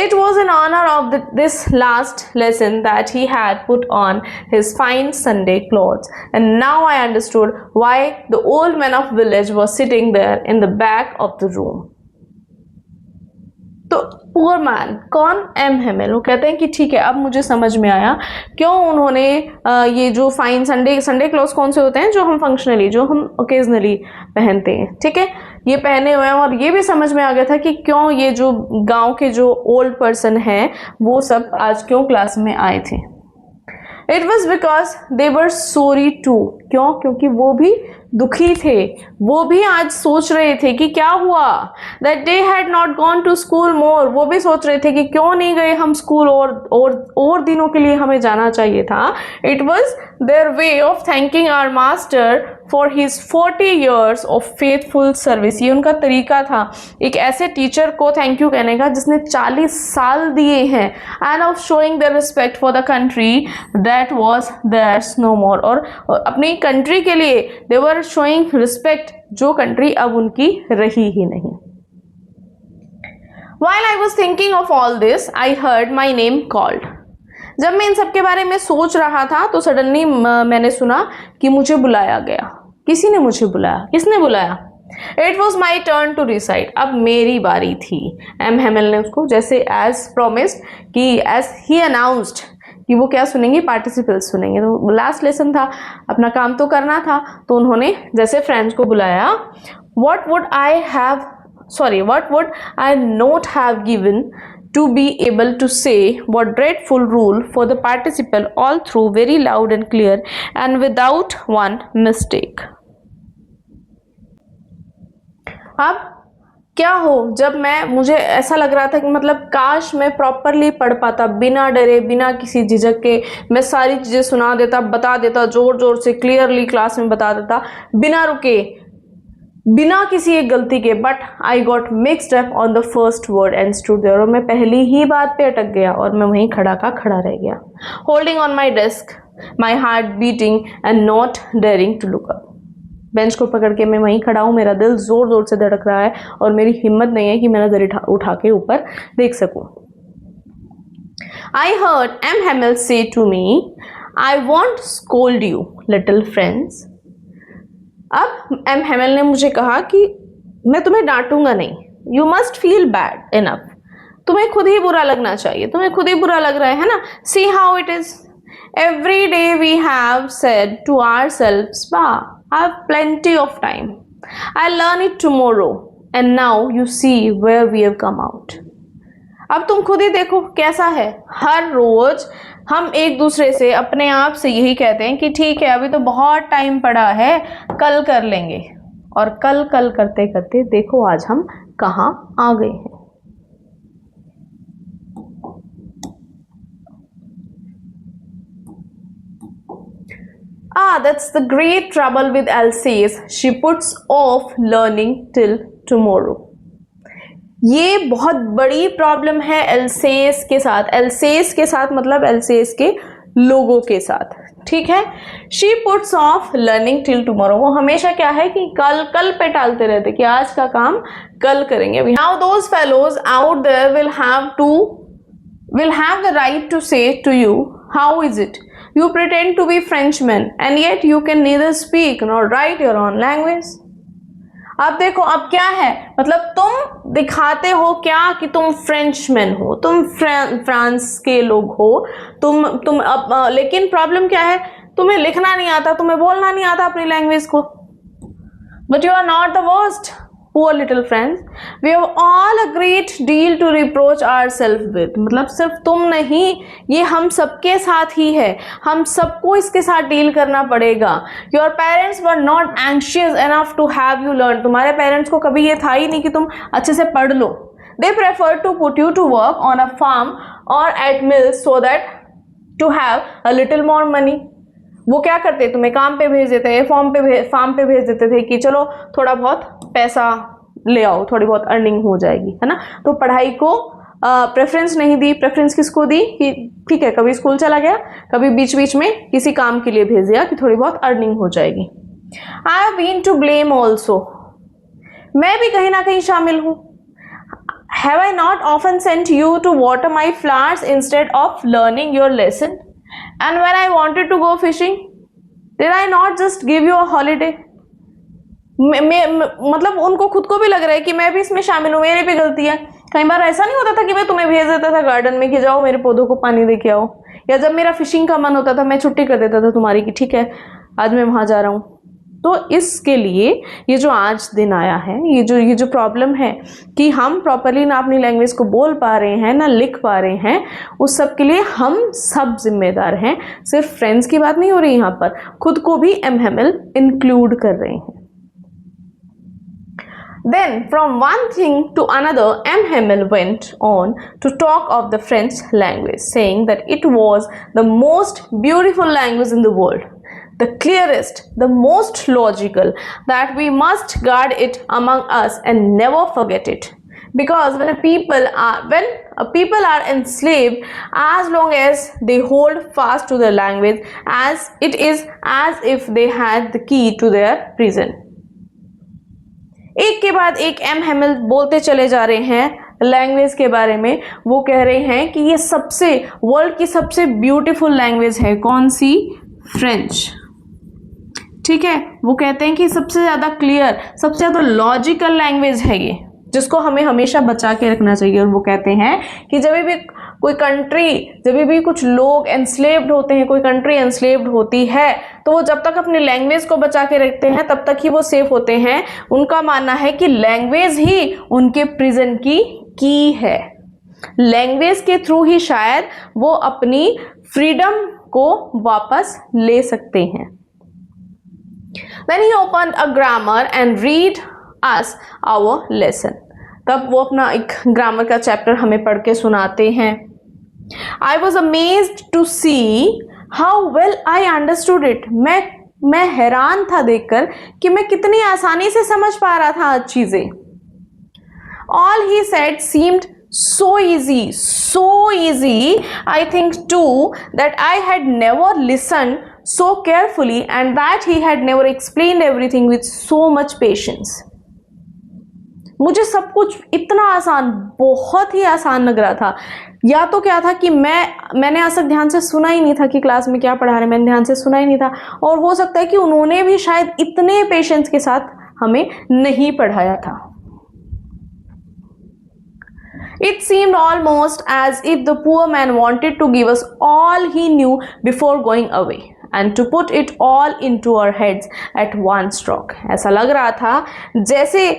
It was in honor of this last lesson that he had put on his fine Sunday clothes, and now I understood why the old man of village was sitting there in the back of the room. तो poor man कौन? M Hemil. वो कहते हैं कि ठीक है, अब मुझे समझ में आया क्यों उन्होंने ये जो फाइन संडे क्लॉथ्स कौन से होते हैं जो हम फंक्शनली, जो हम ओकेजनली पहनते हैं, ठीक है, ये पहने हुए हैं. और ये भी समझ में आ गया था कि क्यों ये जो गांव के जो ओल्ड पर्सन हैं वो सब आज क्यों क्लास में आए थे. It was because they were sorry too. क्यों? क्योंकि वो भी दुखी थे, वो भी आज सोच रहे थे कि क्या हुआ, that they had not gone to school more. वो भी सोच रहे थे कि क्यों नहीं गए हम स्कूल, और दिनों के लिए हमें जाना चाहिए था. It was their way of thanking our master for his 40 years of faithful service. ये उनका तरीका था एक ऐसे टीचर को थैंक यू कहने का जिसने 40 साल दिए हैं. And of showing their respect for the country that was theirs no more. और अपनी कंट्री के लिए दे वर शोइंग रिस्पेक्ट, जो कंट्री अब उनकी रही ही नहीं. While I was thinking of all this, I heard my name called. जब मैं इन सब के बारे में सोच रहा था तो सडनली मैंने सुना कि मुझे बुलाया गया. किसी ने मुझे बुलाया. किसने बुलाया? It was my turn to recite. अब मेरी बारी थी. एम हेमिल ने उसको जैसे एज प्रोमिस्ड कि एज ही अनाउंस्ड कि वो क्या सुनेंगे, पार्टिसिपल्स सुनेंगे. तो लास्ट लेसन था, अपना काम तो करना था, तो उन्होंने जैसे फ्रेंड्स को बुलाया. what would I not have given to be able to say what dreadful rule for the participle all through very loud and clear and without one mistake. अब क्या हो, जब मुझे ऐसा लग रहा था कि मतलब काश मैं प्रॉपरली पढ़ पाता, बिना डरे, बिना किसी झिझक के मैं सारी चीज़ें सुना देता, बता देता, जोर जोर से क्लियरली क्लास में बता देता, बिना रुके, बिना किसी एक गलती के. But I got mixed up on the first word and stood there. और मैं पहली ही बात पे अटक गया और मैं वहीं खड़ा का खड़ा रह गया. Holding on my desk, my heart beating and not daring to look up. Bench को पकड़ के मैं वहीं खड़ा हूँ, मेरा दिल जोर जोर से धड़क रहा है और मेरी हिम्मत नहीं है कि मैं नजर उठा के ऊपर देख सकूं। I heard M. Hamill say to me, I won't scold you, little friends. अब M. Hamill ने मुझे कहा कि मैं तुम्हें डांटूंगा नहीं, You must feel bad enough. तुम्हें खुद ही बुरा लगना चाहिए, तुम्हें खुद ही बुरा लग रहा है ना। See how it is. Every day we have said to ourselves, "Bah, I have plenty of time. I'll learn it tomorrow." And now you see where we have come out. अब तुम खुद ही देखो कैसा है, हर रोज हम एक दूसरे से, अपने आप से यही कहते हैं कि ठीक है अभी तो बहुत टाइम पड़ा है, कल कर लेंगे, और कल कल करते करते देखो आज हम कहाँ आ गए हैं। That's the great trouble with Alsace. She puts off learning till tomorrow. ये बहुत बड़ी प्रॉब्लम है एल्सेस के साथ। एल्सेस के साथ मतलब एल्सेस के लोगों के साथ, ठीक है। She puts of learning till tomorrow, वो हमेशा क्या है कि कल कल पे टालते रहते कि आज का काम कल करेंगे। Now those fellows out there will have the right to say to you, how is it you pretend to be Frenchmen and yet you can neither speak nor write your own language. अब देखो अब क्या है, मतलब तुम दिखाते हो क्या कि तुम फ्रेंचमैन हो, तुम फ्रांस के लोग हो, तुम अब लेकिन प्रॉब्लम क्या है, तुम्हें लिखना नहीं आता, तुम्हें बोलना नहीं आता अपनी लैंग्वेज को। But you are not the worst, poor little friends. We have all a great deal to reproach ourselves with. मतलब सिर्फ तुम नहीं, ये हम सबके साथ ही है, हम सबको इसके साथ डील करना पड़ेगा। Your parents were not anxious enough to have you learn. तुम्हारे पेरेंट्स को कभी ये था ही नहीं कि तुम अच्छे से पढ़ लो। They preferred to put you to work on a farm or at mills so that to have a little more money. वो क्या करते, तुम्हें काम पे भेज देते, फार्म पे भेज देते थे कि चलो थोड़ा बहुत पैसा ले आओ, थोड़ी बहुत अर्निंग हो जाएगी, है ना। तो पढ़ाई को प्रेफरेंस नहीं दी। प्रेफरेंस किसको दी कि ठीक है कभी स्कूल चला गया, कभी बीच बीच में किसी काम के लिए भेज दिया कि थोड़ी बहुत अर्निंग हो जाएगी। I have been to blame also, मैं भी कहीं ना कहीं शामिल हूँ। Have I not often sent you to water my flowers instead of learning your lesson? And when I wanted to go fishing, did I not just give you a holiday? मतलब उनको खुद को भी लग रहा है कि मैं भी इसमें शामिल हूँ, मेरी भी गलती है। कई बार ऐसा नहीं होता था कि मैं तुम्हें भेज देता था गार्डन में कि जाओ मेरे पौधों को पानी दे के आओ, या जब मेरा फिशिंग का मन होता था मैं छुट्टी कर देता था तुम्हारी कि ठीक है आज मैं वहाँ जा रहा हूँ। तो इसके लिए ये जो आज दिन आया है, ये जो प्रॉब्लम है कि हम प्रॉपरली ना अपनी लैंग्वेज को बोल पा रहे हैं ना लिख पा रहे हैं, उस सब के लिए हम सब जिम्मेदार हैं। सिर्फ फ्रेंड्स की बात नहीं हो रही यहाँ पर, खुद को भी एम हैमिल इंक्लूड कर रहे हैं। Then from one thing to another, M. Hamill went on to talk of the French language, saying that it was the most beautiful language in the world, the clearest, the most logical, that we must guard it among us and never forget it. Because when people are enslaved, as long as they hold fast to their language, as it is as if they had the key to their prison. एक के बाद एक M हैमिल बोलते चले जा रहे हैं language के बारे में। वो कह रहे हैं कि ये सबसे वर्ल्ड की सबसे ब्यूटीफुल लैंग्वेज है, कौन सी? फ्रेंच, ठीक है। वो कहते हैं कि सबसे ज़्यादा क्लियर, सबसे ज़्यादा लॉजिकल लैंग्वेज है ये, जिसको हमें हमेशा बचा के रखना चाहिए। और वो कहते हैं कि जब भी कोई कंट्री, जब भी कुछ लोग एंस्लेव्ड होते हैं, कोई कंट्री एंस्लेव्ड होती है, तो वो जब तक अपनी लैंग्वेज को बचा के रखते हैं तब तक ही वो सेफ होते हैं। उनका मानना है कि लैंग्वेज ही उनके प्रिजन की है। लैंग्वेज के थ्रू ही शायद वो अपनी फ्रीडम को वापस ले सकते हैं। Then he opened a grammar and read us our lesson. तब वो अपना एक ग्रामर का चैप्टर हमें पढ़ के सुनाते हैं। I was amazed to see how well I understood it. मैं हैरान था देखकर कि मैं कितनी आसानी से समझ पा रहा था आज चीजें। All he said seemed so easy, I think too, that I had never listened so carefully and that he had never explained everything with so much patience. मुझे सब कुछ इतना आसान, बहुत ही आसान लग रहा था। या तो क्या था कि मैंने आज तक ध्यान से सुना ही नहीं था कि क्लास में क्या पढ़ा रहे हैं, मैंने ध्यान से सुना ही नहीं था, और हो सकता है कि उन्होंने भी शायद इतने पेशेंस के साथ हमें नहीं पढ़ाया था। It seemed almost as if the poor man wanted to give us all he knew before going away and to put it all into our heads at one stroke. ऐसा लग रहा था जैसे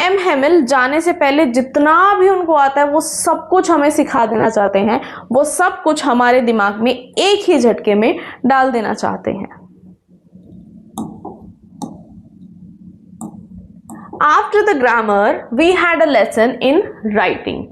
एम हेमिल जाने से पहले जितना भी उनको आता है वो सब कुछ हमें सिखा देना चाहते हैं, वो सब कुछ हमारे दिमाग में एक ही झटके में डाल देना चाहते हैं। After the grammar, we had a lesson in writing.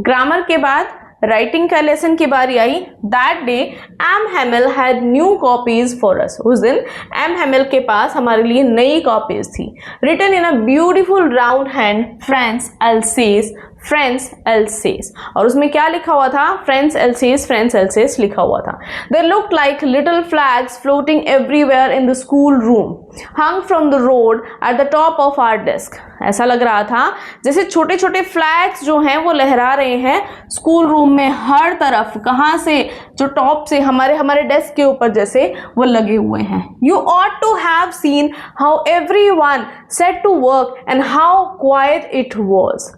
Grammar के बाद राइटिंग का लेसन की बारी आई। That day, M Hamel had new copies for us. उस दिन एम हेमिल के पास हमारे लिए नई कॉपीज थी। Written in a beautiful round hand, France Alsace, France Alsace. और उसमें क्या लिखा हुआ था? France Alsace, France Alsace लिखा हुआ था। They looked like little flags floating everywhere in the school room, hung from the road at the top of our desk. ऐसा लग रहा था जैसे छोटे छोटे फ्लैग्स जो हैं वो लहरा रहे हैं स्कूल रूम में हर तरफ, कहाँ से? जो टॉप से हमारे डेस्क के ऊपर जैसे वो लगे हुए हैं। You ought to have seen how everyone set to work and how quiet it was.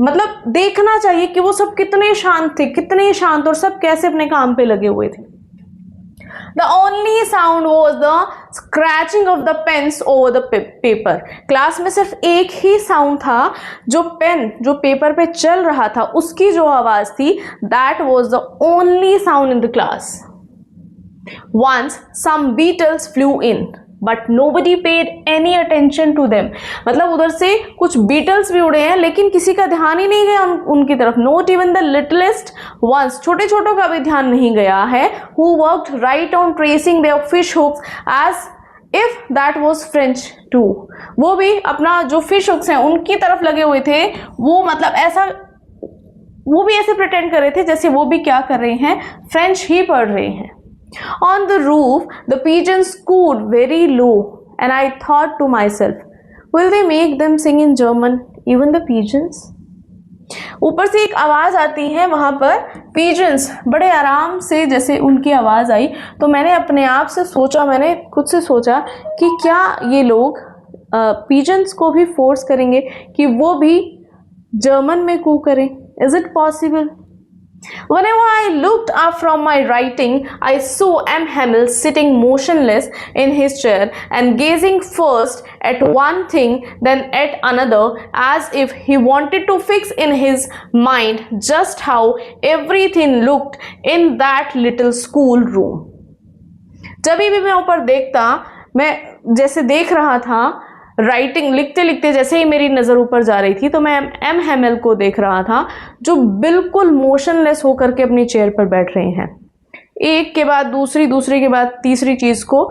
मतलब देखना चाहिए कि वो सब कितने शांत थे, कितने शांत, और सब कैसे अपने काम पे लगे हुए थे। The only sound was the scratching of the pens over the paper. Class में सिर्फ एक ही साउंड था, जो पेन जो पेपर पे चल रहा था उसकी जो आवाज थी, that was the only sound in the class. Once some beetles flew in, but nobody paid any attention to them. मतलब उधर से कुछ बीटल्स भी उड़े हैं लेकिन किसी का ध्यान ही नहीं गया उनकी तरफ। Not even the littlest ones, छोटे छोटों का भी ध्यान नहीं गया है। Who worked right on tracing their fish hooks as if that was French too. वो भी अपना जो फिश हुक्स हैं उनकी तरफ लगे हुए थे। वो मतलब ऐसा, वो भी ऐसे प्रिटेंड कर रहे थे जैसे वो भी क्या कर रहे हैं, फ्रेंच ही पढ़ रहे हैं। On the roof, the pigeons cooed very low, and I thought to myself, will they make them sing in German, even the pigeons? ऊपर से एक आवाज़ आती है वहाँ पर, pigeons बड़े आराम से जैसे उनकी आवाज़ आई, तो मैंने अपने आप से सोचा, मैंने खुद से सोचा कि क्या ये लोग pigeons को भी फोर्स करेंगे कि वो भी जर्मन में कू करें? Is it possible? Whenever I looked up from my writing, I saw M. Hamill sitting motionless in his chair and gazing first at one thing, then at another, as if he wanted to fix in his mind just how everything looked in that little school room. जब भी मैं ऊपर देखता, मैं जैसे देख रहा था, राइटिंग लिखते लिखते जैसे ही मेरी नज़र ऊपर जा रही थी तो मैं एम हेमिल को देख रहा था जो बिल्कुल मोशनलेस होकर के अपनी चेयर पर बैठ रहे हैं, एक के बाद दूसरी, दूसरी के बाद तीसरी चीज़ को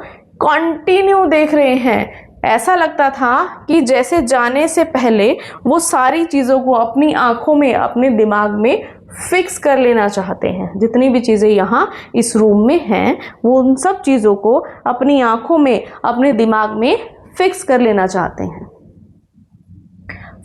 कंटिन्यू देख रहे हैं। ऐसा लगता था कि जैसे जाने से पहले वो सारी चीज़ों को अपनी आंखों में, अपने दिमाग में फिक्स कर लेना चाहते हैं। जितनी भी चीज़ें यहाँ इस रूम में हैं वो उन सब चीज़ों को अपनी आंखों में, अपने दिमाग में फिक्स कर लेना चाहते हैं।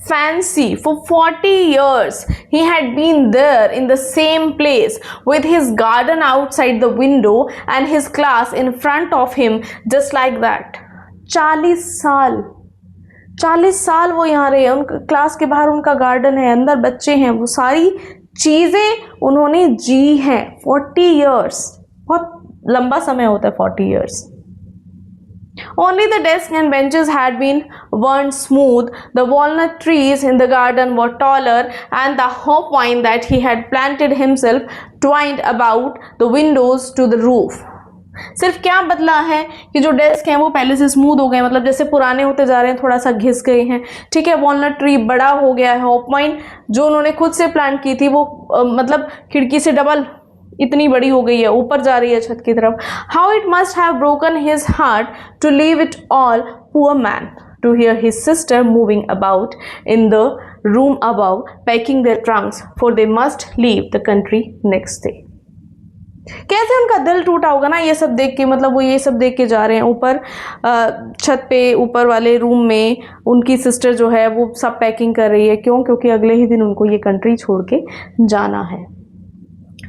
Fancy, for 40 years he had been there in the same place with his garden outside the window and his class in front of him just like that. 40 साल वो यहाँ रहे, उनका क्लास के बाहर उनका गार्डन है, अंदर बच्चे हैं, वो सारी चीज़ें उन्होंने जी हैं। 40 years, बहुत लंबा समय होता है 40 years. Only the desks and benches had been worn smooth, the walnut trees in the garden were taller, and the hop vine that he had planted himself twined about the windows to the roof. सिर्फ क्या बदला है कि जो desk हैं वो पहले से स्मूथ हो गए, मतलब जैसे पुराने होते जा रहे हैं, थोड़ा सा घिस गए हैं, ठीक है। वॉलनट ट्री बड़ा हो गया है, हॉप वाइन जो उन्होंने खुद से प्लांट की थी वो मतलब खिड़की से डबल इतनी बड़ी हो गई है, ऊपर जा रही है छत की तरफ। How it must have broken his heart to leave it all, poor man, to hear his sister moving about in the room above, packing their trunks, for they must leave the country next day. कैसे उनका दिल टूटा होगा ना ये सब देख के, मतलब वो ये सब देख के जा रहे हैं ऊपर छत पे, ऊपर वाले रूम में उनकी सिस्टर जो है वो सब पैकिंग कर रही है। क्यों? क्योंकि अगले ही दिन उनको ये कंट्री छोड़ के जाना है।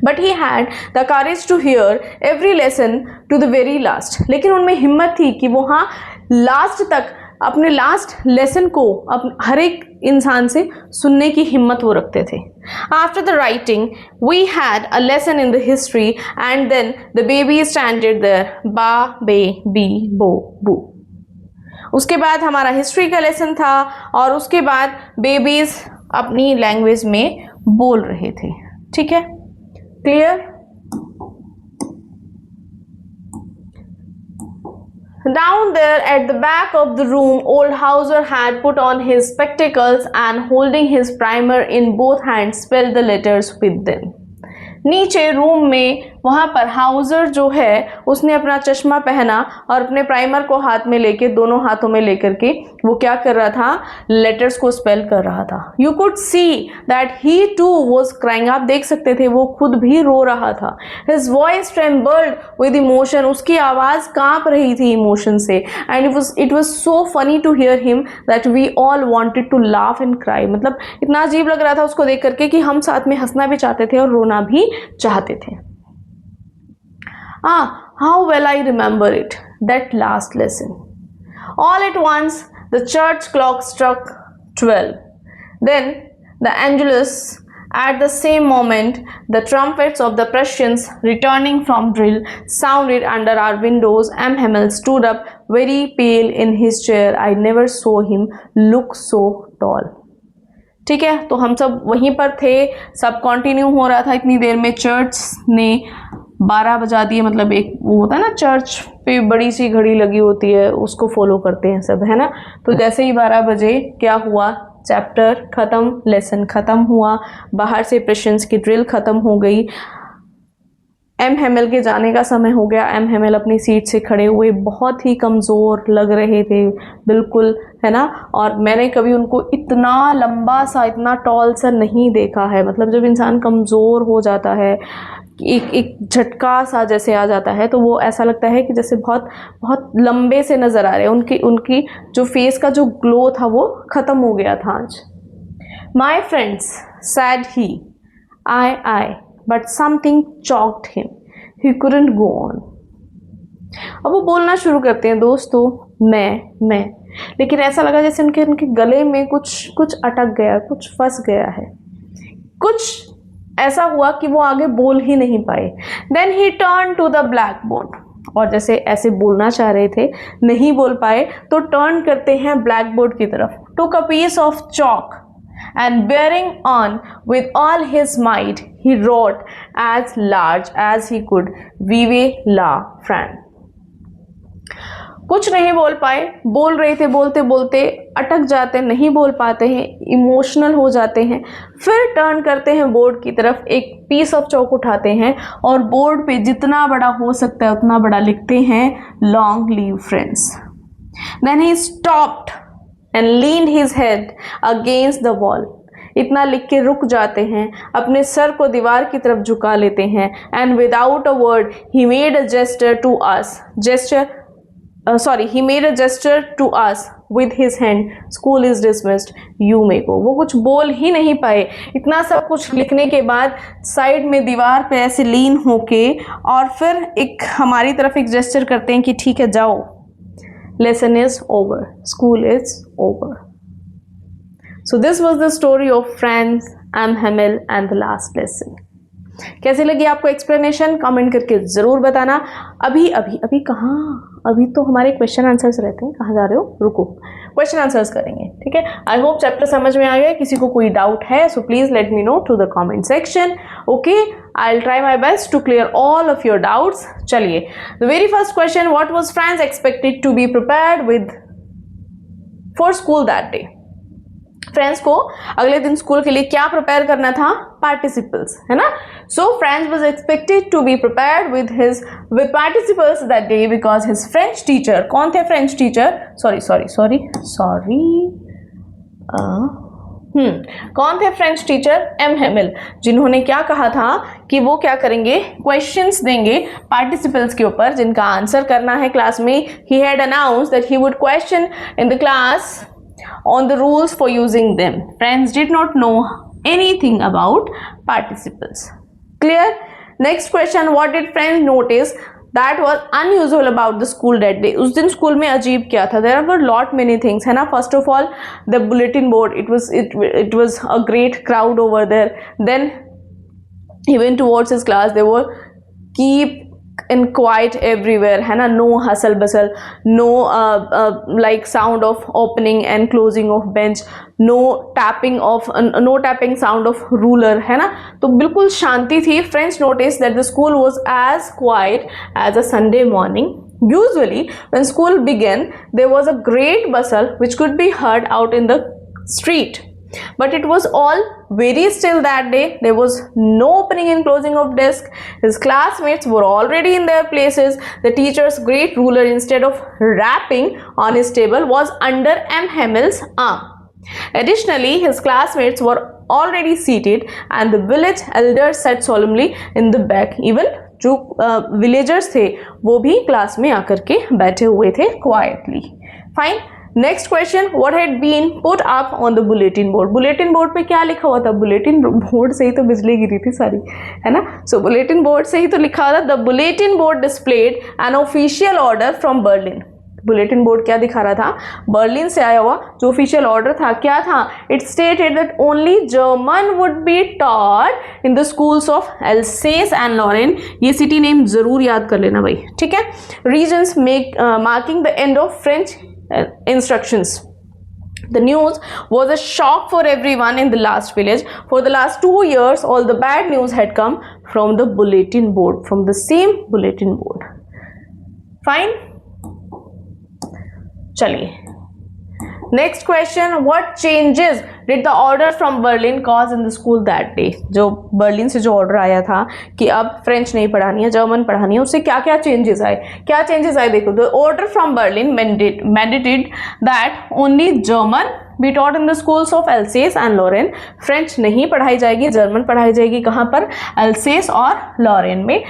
But he had the courage to hear every lesson to the very last. लेकिन उनमें हिम्मत थी कि वो हाँ लास्ट तक अपने लास्ट लेसन को हर एक इंसान से सुनने की हिम्मत वो रखते थे। After the writing we had a lesson in the history and then the baby standard their ba be B बो बू। उसके बाद हमारा हिस्ट्री का लेसन था और उसके बाद बेबीज अपनी लैंग्वेज में बोल रहे थे। ठीक है, clear? Down there at the back of the room, old Hauser had put on his spectacles and holding his primer in both hands spelled the letters with them. नीचे रूम में वहाँ पर हाउजर जो है उसने अपना चश्मा पहना और अपने प्राइमर को हाथ में लेके, दोनों हाथों में लेकर के वो क्या कर रहा था? लेटर्स को स्पेल कर रहा था। You could see that he too was crying. आप देख सकते थे वो खुद भी रो रहा था। His voice trembled with emotion. उसकी आवाज़ कांप रही थी इमोशन से। And it was so funny to hear him that we all wanted to laugh and cry. मतलब इतना अजीब लग रहा था उसको देख करके कि हम साथ में हंसना भी चाहते थे और रोना भी चाहते थे। How well I remember it, that last lesson. All at once, the church clock struck 12. Then, the Angelus. At the same moment, the trumpets of the Prussians returning from drill sounded under our windows. M. Hamel stood up, very pale in his chair. I never saw him look so tall. ठीक है, तो हम सब वहीं पर थे, सब continue हो रहा था। इतनी देर में चर्च ने 12 बजा दिए। मतलब एक वो होता है ना, चर्च पे बड़ी सी घड़ी लगी होती है, उसको फॉलो करते हैं सब, है ना। तो जैसे ही 12 बजे क्या हुआ? चैप्टर ख़त्म, लेसन ख़त्म हुआ, बाहर से प्रेशंस की ड्रिल ख़त्म हो गई। एम हेमल के जाने का समय हो गया। एम हेमल अपनी सीट से खड़े हुए, बहुत ही कमज़ोर लग रहे थे बिल्कुल, है ना। और मैंने कभी उनको इतना लंबा सा, इतना टॉल सा नहीं देखा है। मतलब जब इंसान कमज़ोर हो जाता है, एक झटका सा जैसे आ जाता है, तो वो ऐसा लगता है कि जैसे बहुत बहुत लंबे से नज़र आ रहे हैं। उनकी जो फेस का जो ग्लो था वो ख़त्म हो गया था आज। My friends sad he I but something choked him. He couldn't go on. अब वो बोलना शुरू करते हैं, दोस्तों मैं, लेकिन ऐसा लगा जैसे उनके गले में कुछ अटक गया, कुछ फंस गया है। कुछ ऐसा हुआ कि वो आगे बोल ही नहीं पाए। Then he turned to the blackboard. और जैसे ऐसे बोलना चाह रहे थे, नहीं बोल पाए, तो टर्न करते हैं ब्लैक बोर्ड की तरफ। Took a piece of chalk and bearing on with all his might, he wrote as large as he could, Vive la France. कुछ नहीं बोल पाए, बोल रहे थे, बोलते बोलते अटक जाते, नहीं बोल पाते हैं, इमोशनल हो जाते हैं। फिर टर्न करते हैं बोर्ड की तरफ, एक पीस ऑफ चौक उठाते हैं और बोर्ड पे जितना बड़ा हो सकता है उतना बड़ा लिखते हैं, long live France. Then he stopped and leaned his head against the wall. इतना लिख के रुक जाते हैं, अपने सर को दीवार की तरफ झुका लेते हैं। And without a word, he made a gesture to us. He made a gesture to us with his hand. School is dismissed. You may go. वो कुछ बोल ही नहीं पाए। इतना सब कुछ लिखने के बाद साइड में दीवार पे ऐसे लीन होके और फिर एक हमारी तरफ एक जेस्चर करते हैं कि ठीक है जाओ, lesson is over, school is over. So this was the story of Franz M. Hamel and the last lesson. कैसे लगी आपको एक्सप्लेनेशन? कमेंट करके ज़रूर बताना। अभी कहाँ? अभी तो हमारे क्वेश्चन आंसर्स रहते हैं। कहाँ जा रहे हो? रुको, क्वेश्चन आंसर्स करेंगे, ठीक है। आई होप चैप्टर समझ में आ गया। किसी को कोई डाउट है so please let me know through the comment section. Okay, I will try my best to clear all of your doubts. चलिए, the very first question, what was Franz expected to be prepared with for school that day? Franz को अगले दिन school के लिए क्या prepare करना था? Participles, है ना। So Franz was expected to be prepared with participles that day because his French teacher, कौन थे फ्रेंच टीचर? सॉरी कौन थे फ्रेंच टीचर? एम हेमिल, जिन्होंने क्या कहा था कि वो क्या करेंगे, क्वेश्चंस देंगे पार्टिसिपल्स के ऊपर जिनका आंसर करना है क्लास में. He had announced that he would question in the class on the rules for using them. Friends did not know anything about participles. Clear? Next question, what did friends notice that was unusual about the school that day? उस दिन school में अजीब क्या था? There were lot many things, है ना. First of all, the bulletin board, it was a great crowd over there. Then he went towards his class. They were keep and quiet everywhere, है ना. No hustle bustle, no like sound of opening and closing of bench, no tapping sound of ruler, है ना. तो बिल्कुल शांति थी. Friends noticed that the school was as quiet as a Sunday morning. Usually when school began there was a great bustle which could be heard out in the street, but it was all very still that day. There was no opening and closing of desk. His classmates were already in their places. The teacher's great ruler, instead of rapping on his table, was under M. Hamill's arm. Additionally, his classmates were already seated and the village elders sat solemnly in the back. Even जो villagers थे वो भी class में आकर के बैठे हुए थे quietly. Fine. Next question, what had been put up on the bulletin board? Bulletin board पे क्या लिखा हुआ था? बुलेटिन बोर्ड से ही तो बिजली गिरी थी सारी, है ना. सो बुलेटिन बोर्ड से ही तो लिखा हुआ था, the bulletin board displayed an official order from Berlin. Bulletin board क्या दिखा रहा था? बर्लिन से आया हुआ जो ऑफिशियल ऑर्डर था. क्या था? It stated that only German would be taught in the schools of Alsace and Lorraine. ये सिटी नेम जरूर याद कर लेना भाई, ठीक है. Reasons marking the end of French instructions. The news was a shock for everyone in the last village. For the last 2 years all the bad news had come from the bulletin board, from the same bulletin board. Fine. चलिए next question, what changes did the order from Berlin cause in the school that day? जो Berlin से जो order आया था कि अब French नहीं पढ़ानी है, जर्मन पढ़ानी है, उससे क्या क्या चेंजेस आए? क्या चेंजेस आए देखो. The order from Berlin mandated that only German be taught in the schools of Alsace and Lorraine. French नहीं पढ़ाई जाएगी, जर्मन पढ़ाई जाएगी. कहाँ पर? एल्सेस और लॉरेन में.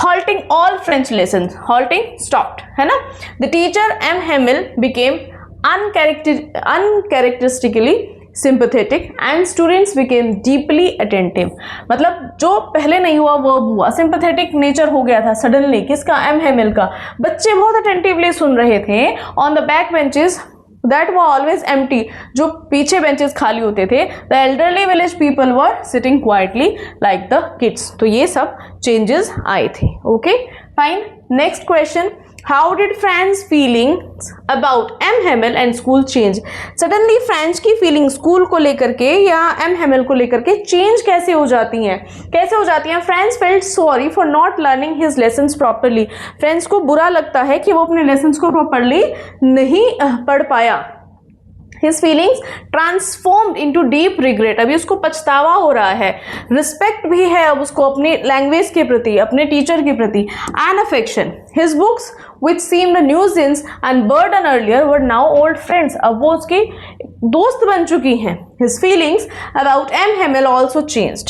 halting all French lessons, halting stopped, है ना. The teacher M. Hamil became uncharacteristically sympathetic and students became deeply attentive. मतलब जो पहले नहीं हुआ वो हुआ. sympathetic nature हो गया था suddenly. किसका? M. Hamil का. बच्चे बहुत attentively सुन रहे थे. On the back benches that were always empty, जो पीछे benches खाली होते थे, the elderly village people were sitting quietly like the kids. तो ये सब changes आए थे. Okay, fine. Next question, how did Fran's feelings about M. Hamil and school change? Suddenly Fran's की feeling school को लेकर के या M. Hamil को लेकर के change कैसे हो जाती हैं? कैसे हो जाती हैं? Franz felt sorry for not learning his lessons properly. Franz को बुरा लगता है कि वो अपने lessons को properly नहीं पढ़ पाया. His feelings transformed into deep regret. अभी उसको पछतावा हो रहा है. Respect भी है अब उसको अपनी language के प्रति, अपने teacher के प्रति. And affection. His books, which seemed a nuisance and burden earlier, were now old friends. अब वो उसकी दोस्त बन चुकी हैं. His feelings about M. Hamil also changed.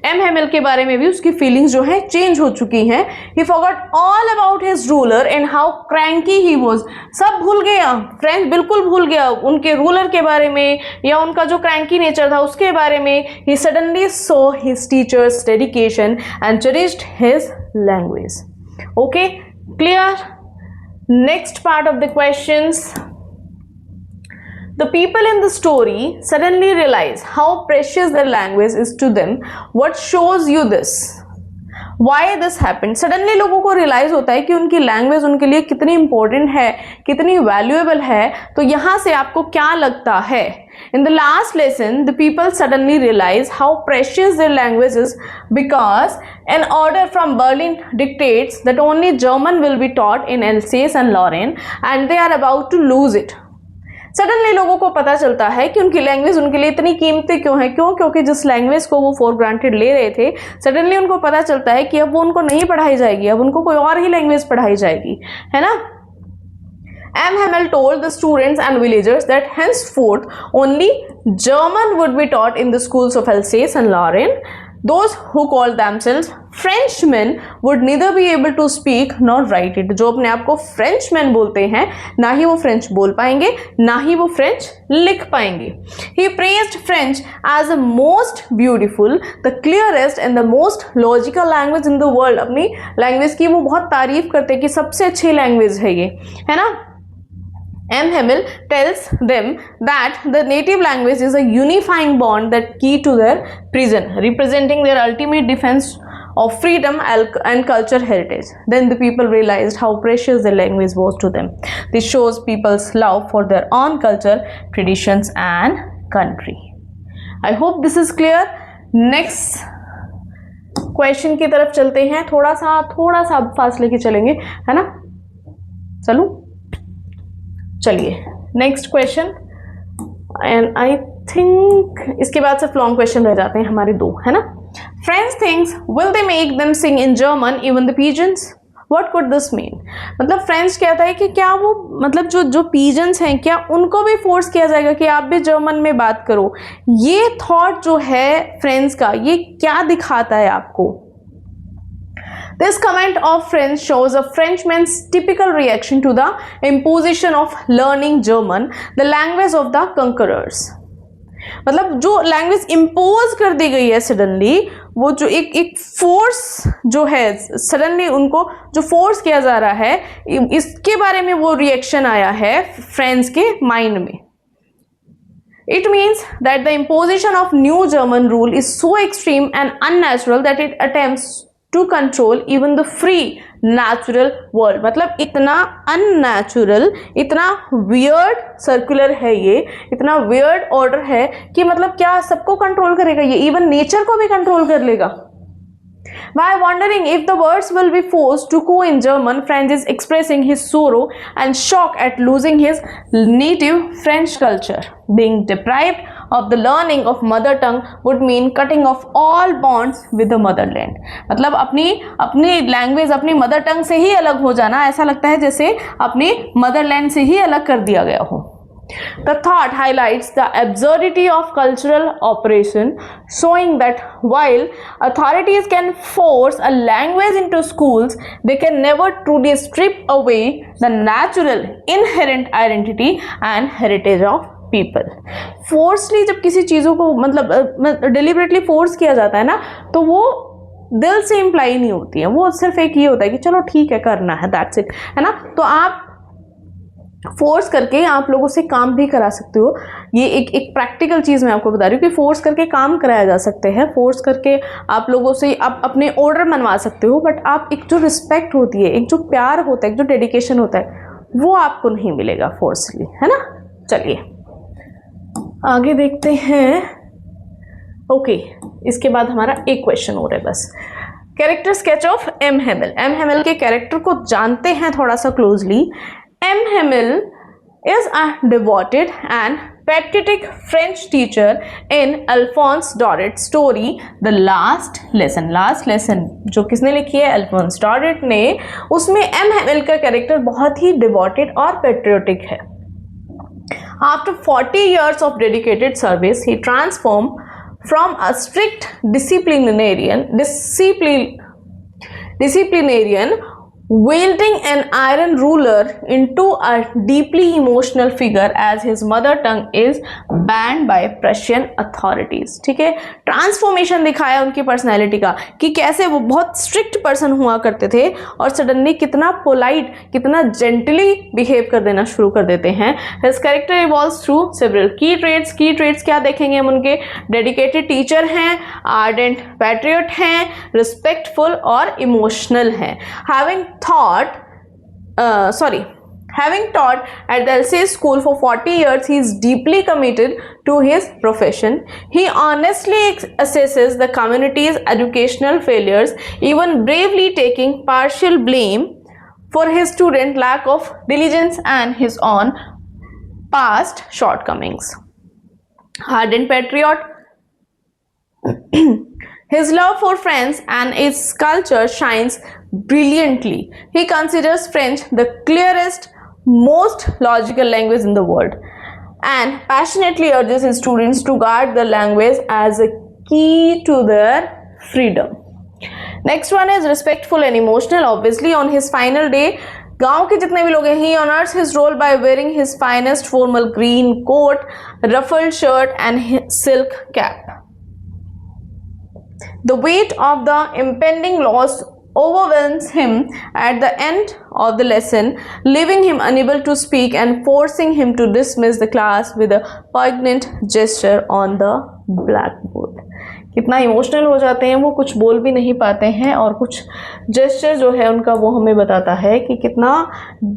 M. Hamil के बारे में भी उसकी फीलिंग्स जो है चेंज हो चुकी हैं. He forgot all about his ruler and how cranky he was. सब भूल गया. फ्रेंड्स बिल्कुल भूल गया उनके रूलर के बारे में या उनका जो क्रैंकी नेचर था उसके बारे में. He suddenly saw his teacher's dedication and cherished his language. Okay, clear? Next part of the questions. The people in the story suddenly realize how precious their language is to them. What shows you this? Why this happened? Suddenly लोगों को realize होता है कि उनकी language उनके लिए कितनी important है, कितनी valuable है. तो यहाँ से आपको क्या लगता है? In the last lesson, the people suddenly realize how precious their language is because an order from Berlin dictates that only German will be taught in Alsace and Lorraine, and they are about to lose it. Suddenly लोगों को पता चलता है कि उनकी language उनके लिए इतनी कीमती क्यों है. क्यों? क्योंकि जिस लैंग्वेज को वो फॉर ग्रांटेड ले रहे थे, सडनली उनको पता चलता है कि अब वो उनको नहीं पढ़ाई जाएगी, अब उनको कोई और ही लैंग्वेज पढ़ाई जाएगी, है ना. M. Hamel told the students and villagers that henceforth only German would be taught in the schools of Alsace and Lorraine. Those who called themselves Frenchmen would neither be able to speak nor write it. जो अपने आप को Frenchmen बोलते हैं, ना ही वो French बोल पाएंगे, ना ही वो French लिख पाएंगे. He praised French as the most beautiful, the clearest and the most logical language in the world. अपनी language की वो बहुत तारीफ करते हैं कि सबसे अच्छी language है ये, है ना. M. Hamel tells them that the native language is a unifying bond that key to their prison, representing their ultimate defense of freedom and culture heritage. Then the people realized how precious the language was to them. This shows people's love for their own culture, traditions and country. I hope this is clear. Next question की तरफ चलते हैं. थोड़ा सा फासले के चलेंगे, है ना. चलो चलिए next question. And I think इसके बाद सिर्फ लॉन्ग क्वेश्चन रह जाते हैं हमारे दो, है ना. Franz thinks will they make them sing in German even the pigeons. What could this mean? मतलब फ्रेंड्स कहता है कि क्या वो मतलब जो पीजन्स हैं क्या उनको भी फोर्स किया जाएगा कि आप भी जर्मन में बात करो. ये थॉट जो है फ्रेंड्स का, ये क्या दिखाता है आपको? This comment of French shows a Frenchman's typical reaction to the imposition of learning German, the language of the conquerors. मतलब जो लैंग्वेज इम्पोज कर दी गई है सडनली, वो जो एक फोर्स जो है सडनली उनको जो फोर्स किया जा रहा है, इसके बारे में वो रिएक्शन आया है फ्रेंड्स के माइंड में. It means that the imposition of new German rule is so extreme and unnatural that it attempts to control even the free natural world. मतलब इतना unnatural, इतना weird circular है ये, इतना weird order है कि मतलब क्या सबको कंट्रोल करेगा ये, even नेचर को भी कंट्रोल कर लेगा. By wondering if the words will be forced to go in German, Franz is expressing his sorrow and shock at losing his native French culture. Being deprived of the learning of mother tongue would mean cutting off all bonds with the motherland. मतलब अपनी language, अपनी mother tongue से ही अलग हो जाना, ऐसा लगता है जैसे अपनी मदरलैंड से ही अलग कर दिया गया हो. The thought highlights the absurdity of cultural operation, showing that while authorities can force a language into schools, they can never truly strip away the natural inherent identity and heritage of people. Forcefully जब किसी चीज़ों को मतलब deliberately force किया जाता है ना, तो वो दिल से इम्प्लाई नहीं होती है, वो सिर्फ एक ये होता है कि चलो ठीक है करना है, दैट्स इट, है ना. तो आप फोर्स करके आप लोगों से काम भी करा सकते हो. ये एक प्रैक्टिकल चीज़ मैं आपको बता रही हूँ कि फोर्स करके काम कराया जा सकते हैं, फोर्स करके आप लोगों से आप अपने ऑर्डर मनवा सकते हो, बट आप एक जो रिस्पेक्ट होती है, एक जो प्यार होता है, एक जो डेडिकेशन होता है, वो आपको नहीं मिलेगा फोर्सली, है ना. चलिए आगे देखते हैं. ओके, इसके बाद हमारा एक क्वेश्चन हो रहा है बस. Character sketch of M Hamel. M Hamel के कैरेक्टर को जानते हैं थोड़ा सा closely. M. Hamel is a devoted and patriotic French teacher in Alphonse Dauret's story The Last Lesson. Last Lesson जो किसने लिखी है? Alphonse Dauret ने. उसमें M. Hamel का कैरेक्टर बहुत ही devoted और patriotic है. After 40 years of dedicated service, he transformed from a strict disciplinarian wielding an iron ruler into a deeply emotional figure as his mother tongue is banned by Prussian authorities. ठीक है, transformation दिखाया उनकी personality का कि कैसे वो बहुत strict person हुआ करते थे और सडनली कितना पोलाइट, कितना जेंटली बिहेव कर देना शुरू कर देते हैं. His character evolves through several की ट्रेट्स. की ट्रेट्स क्या देखेंगे हम उनके? डेडिकेटेड टीचर हैं, आर्डेंट पैट्रियट हैं, रिस्पेक्टफुल और इमोशनल हैं. Having taught at the Alsace school for 40 years, he is deeply committed to his profession. He honestly assesses the community's educational failures, even bravely taking partial blame for his student lack of diligence and his own past shortcomings. Ardent patriot. His love for France and its culture shines brilliantly. He considers French the clearest, most logical language in the world and passionately urges his students to guard the language as a key to their freedom. Next one is respectful and emotional. Obviously on his final day, गांव के जितने भी लोग हैं, he honors his role by wearing his finest formal green coat, ruffled shirt and silk cap. The weight of the impending loss overwhelms him at the end of the lesson, leaving him unable to speak and forcing him to dismiss the class with a poignant gesture on the blackboard. कितना emotional हो जाते हैं वो, कुछ बोल भी नहीं पाते हैं और कुछ जेस्चर जो है उनका वो हमें बताता है कि कितना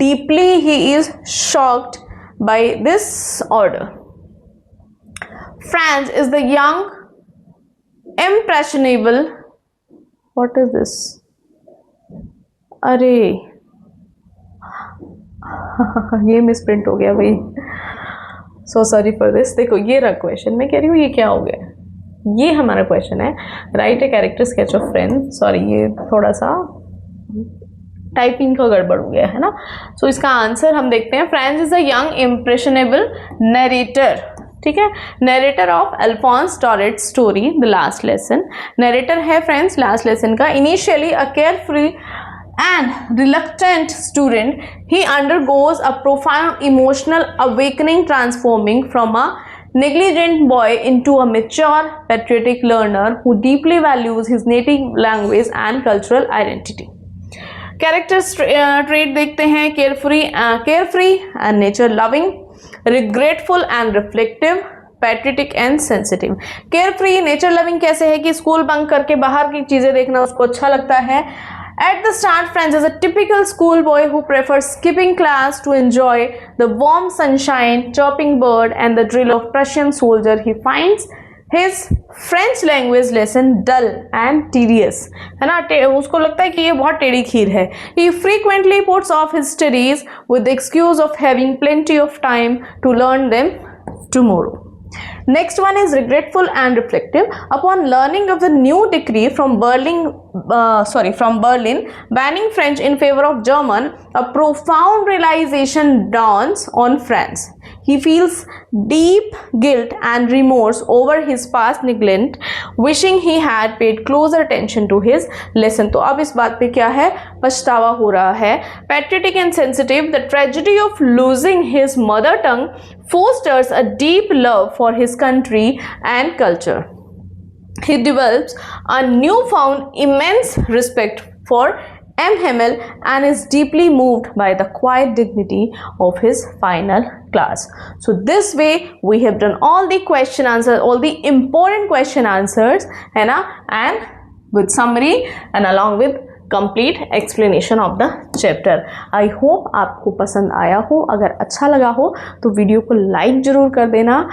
deeply he is shocked by this order. France is the young impressionable, what is this, अरे ये मिसप्रिंट हो गया भाई, सो सॉरी फॉर दिस. देखो ये रहा क्वेश्चन, मैं कह रही हूँ ये क्या हो गया, ये हमारा क्वेश्चन है, right a character sketch of friend. Sorry ये थोड़ा सा टाइपिंग का गड़बड़ हो गया है ना. सो इसका आंसर हम देखते हैं. Franz is a young impressionable narrator, ठीक है, नरेटर ऑफ अल्फोंस डॉरेट story the last lesson. Narrator है फ्रेंड्स लास्ट लेसन का. Initially a carefree and reluctant student, he undergoes a profound emotional awakening, transforming from a negligent boy into a mature patriotic learner who deeply values his native language and cultural identity. Character trait देखते हैं. carefree and nature loving, regretful and reflective, patriotic and sensitive. Carefree nature loving कैसे है कि school bunk करके बाहर की चीजें देखना उसको अच्छा लगता है. At the start, Franz is a typical schoolboy who prefers skipping class to enjoy the warm sunshine, chirping bird, and the drill of Prussian soldier. He finds his French language lesson dull and tedious, है ना. उसको लगता है कि ये बहुत टेढ़ी खीर है. He frequently puts off his studies with the excuse of having plenty of time to learn them tomorrow. Next one is regretful and reflective. Upon learning of the new decree from Berlin banning French in favor of German, a profound realization dawns on Franz. He feels deep guilt and remorse over his past neglect, wishing he had paid closer attention to his lesson. तो अब इस बात पे क्या है, पछतावा हो रहा है. Patriotic and sensitive, the tragedy of losing his mother tongue fosters a deep love for his country and culture. He develops a newfound immense respect for M. Hamel and is deeply moved by the quiet dignity of his final class. So this way we have done all the question answers, all the important question answers, है ना, and with summary and along with complete explanation of the chapter. I hope आपको पसंद आया हो. अगर अच्छा लगा हो तो वीडियो को लाइक जरूर कर देना.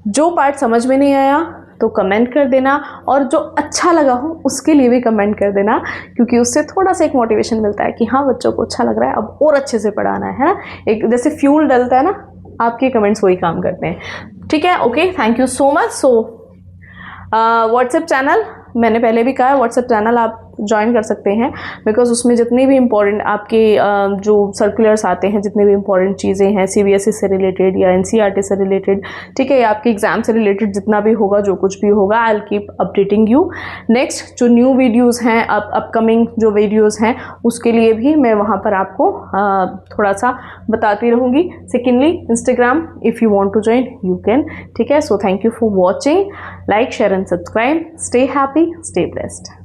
जो पार्ट समझ में नहीं आया तो कमेंट कर देना, और जो अच्छा लगा हो उसके लिए भी कमेंट कर देना, क्योंकि उससे थोड़ा सा एक मोटिवेशन मिलता है कि हाँ बच्चों को अच्छा लग रहा है, अब और अच्छे से पढ़ाना है ना. एक जैसे फ्यूल डलता है ना, आपके कमेंट्स वही काम करते हैं. ठीक है, okay, thank you so much. So WhatsApp channel मैंने पहले भी कहा है, व्हाट्सएप चैनल आप ज्वाइन कर सकते हैं, बिकॉज उसमें जितने भी इम्पोर्टेंट आपके जो सर्कुलर्स आते हैं, जितने भी इम्पोर्टेंट चीज़ें हैं सीबीएसई से रिलेटेड या एनसीईआरटी से रिलेटेड, ठीक है, या आपके एग्जाम से रिलेटेड जितना भी होगा, जो कुछ भी होगा, I will keep updating you. Next जो न्यू वीडियोज़ हैं, अपकमिंग जो वीडियोज़ हैं, उसके लिए भी मैं वहाँ पर आपको थोड़ा सा बताती रहूँगी. Secondly Instagram, if you want to join you can. ठीक है, so thank you for watching. Like, share and subscribe. Stay happy, stay blessed.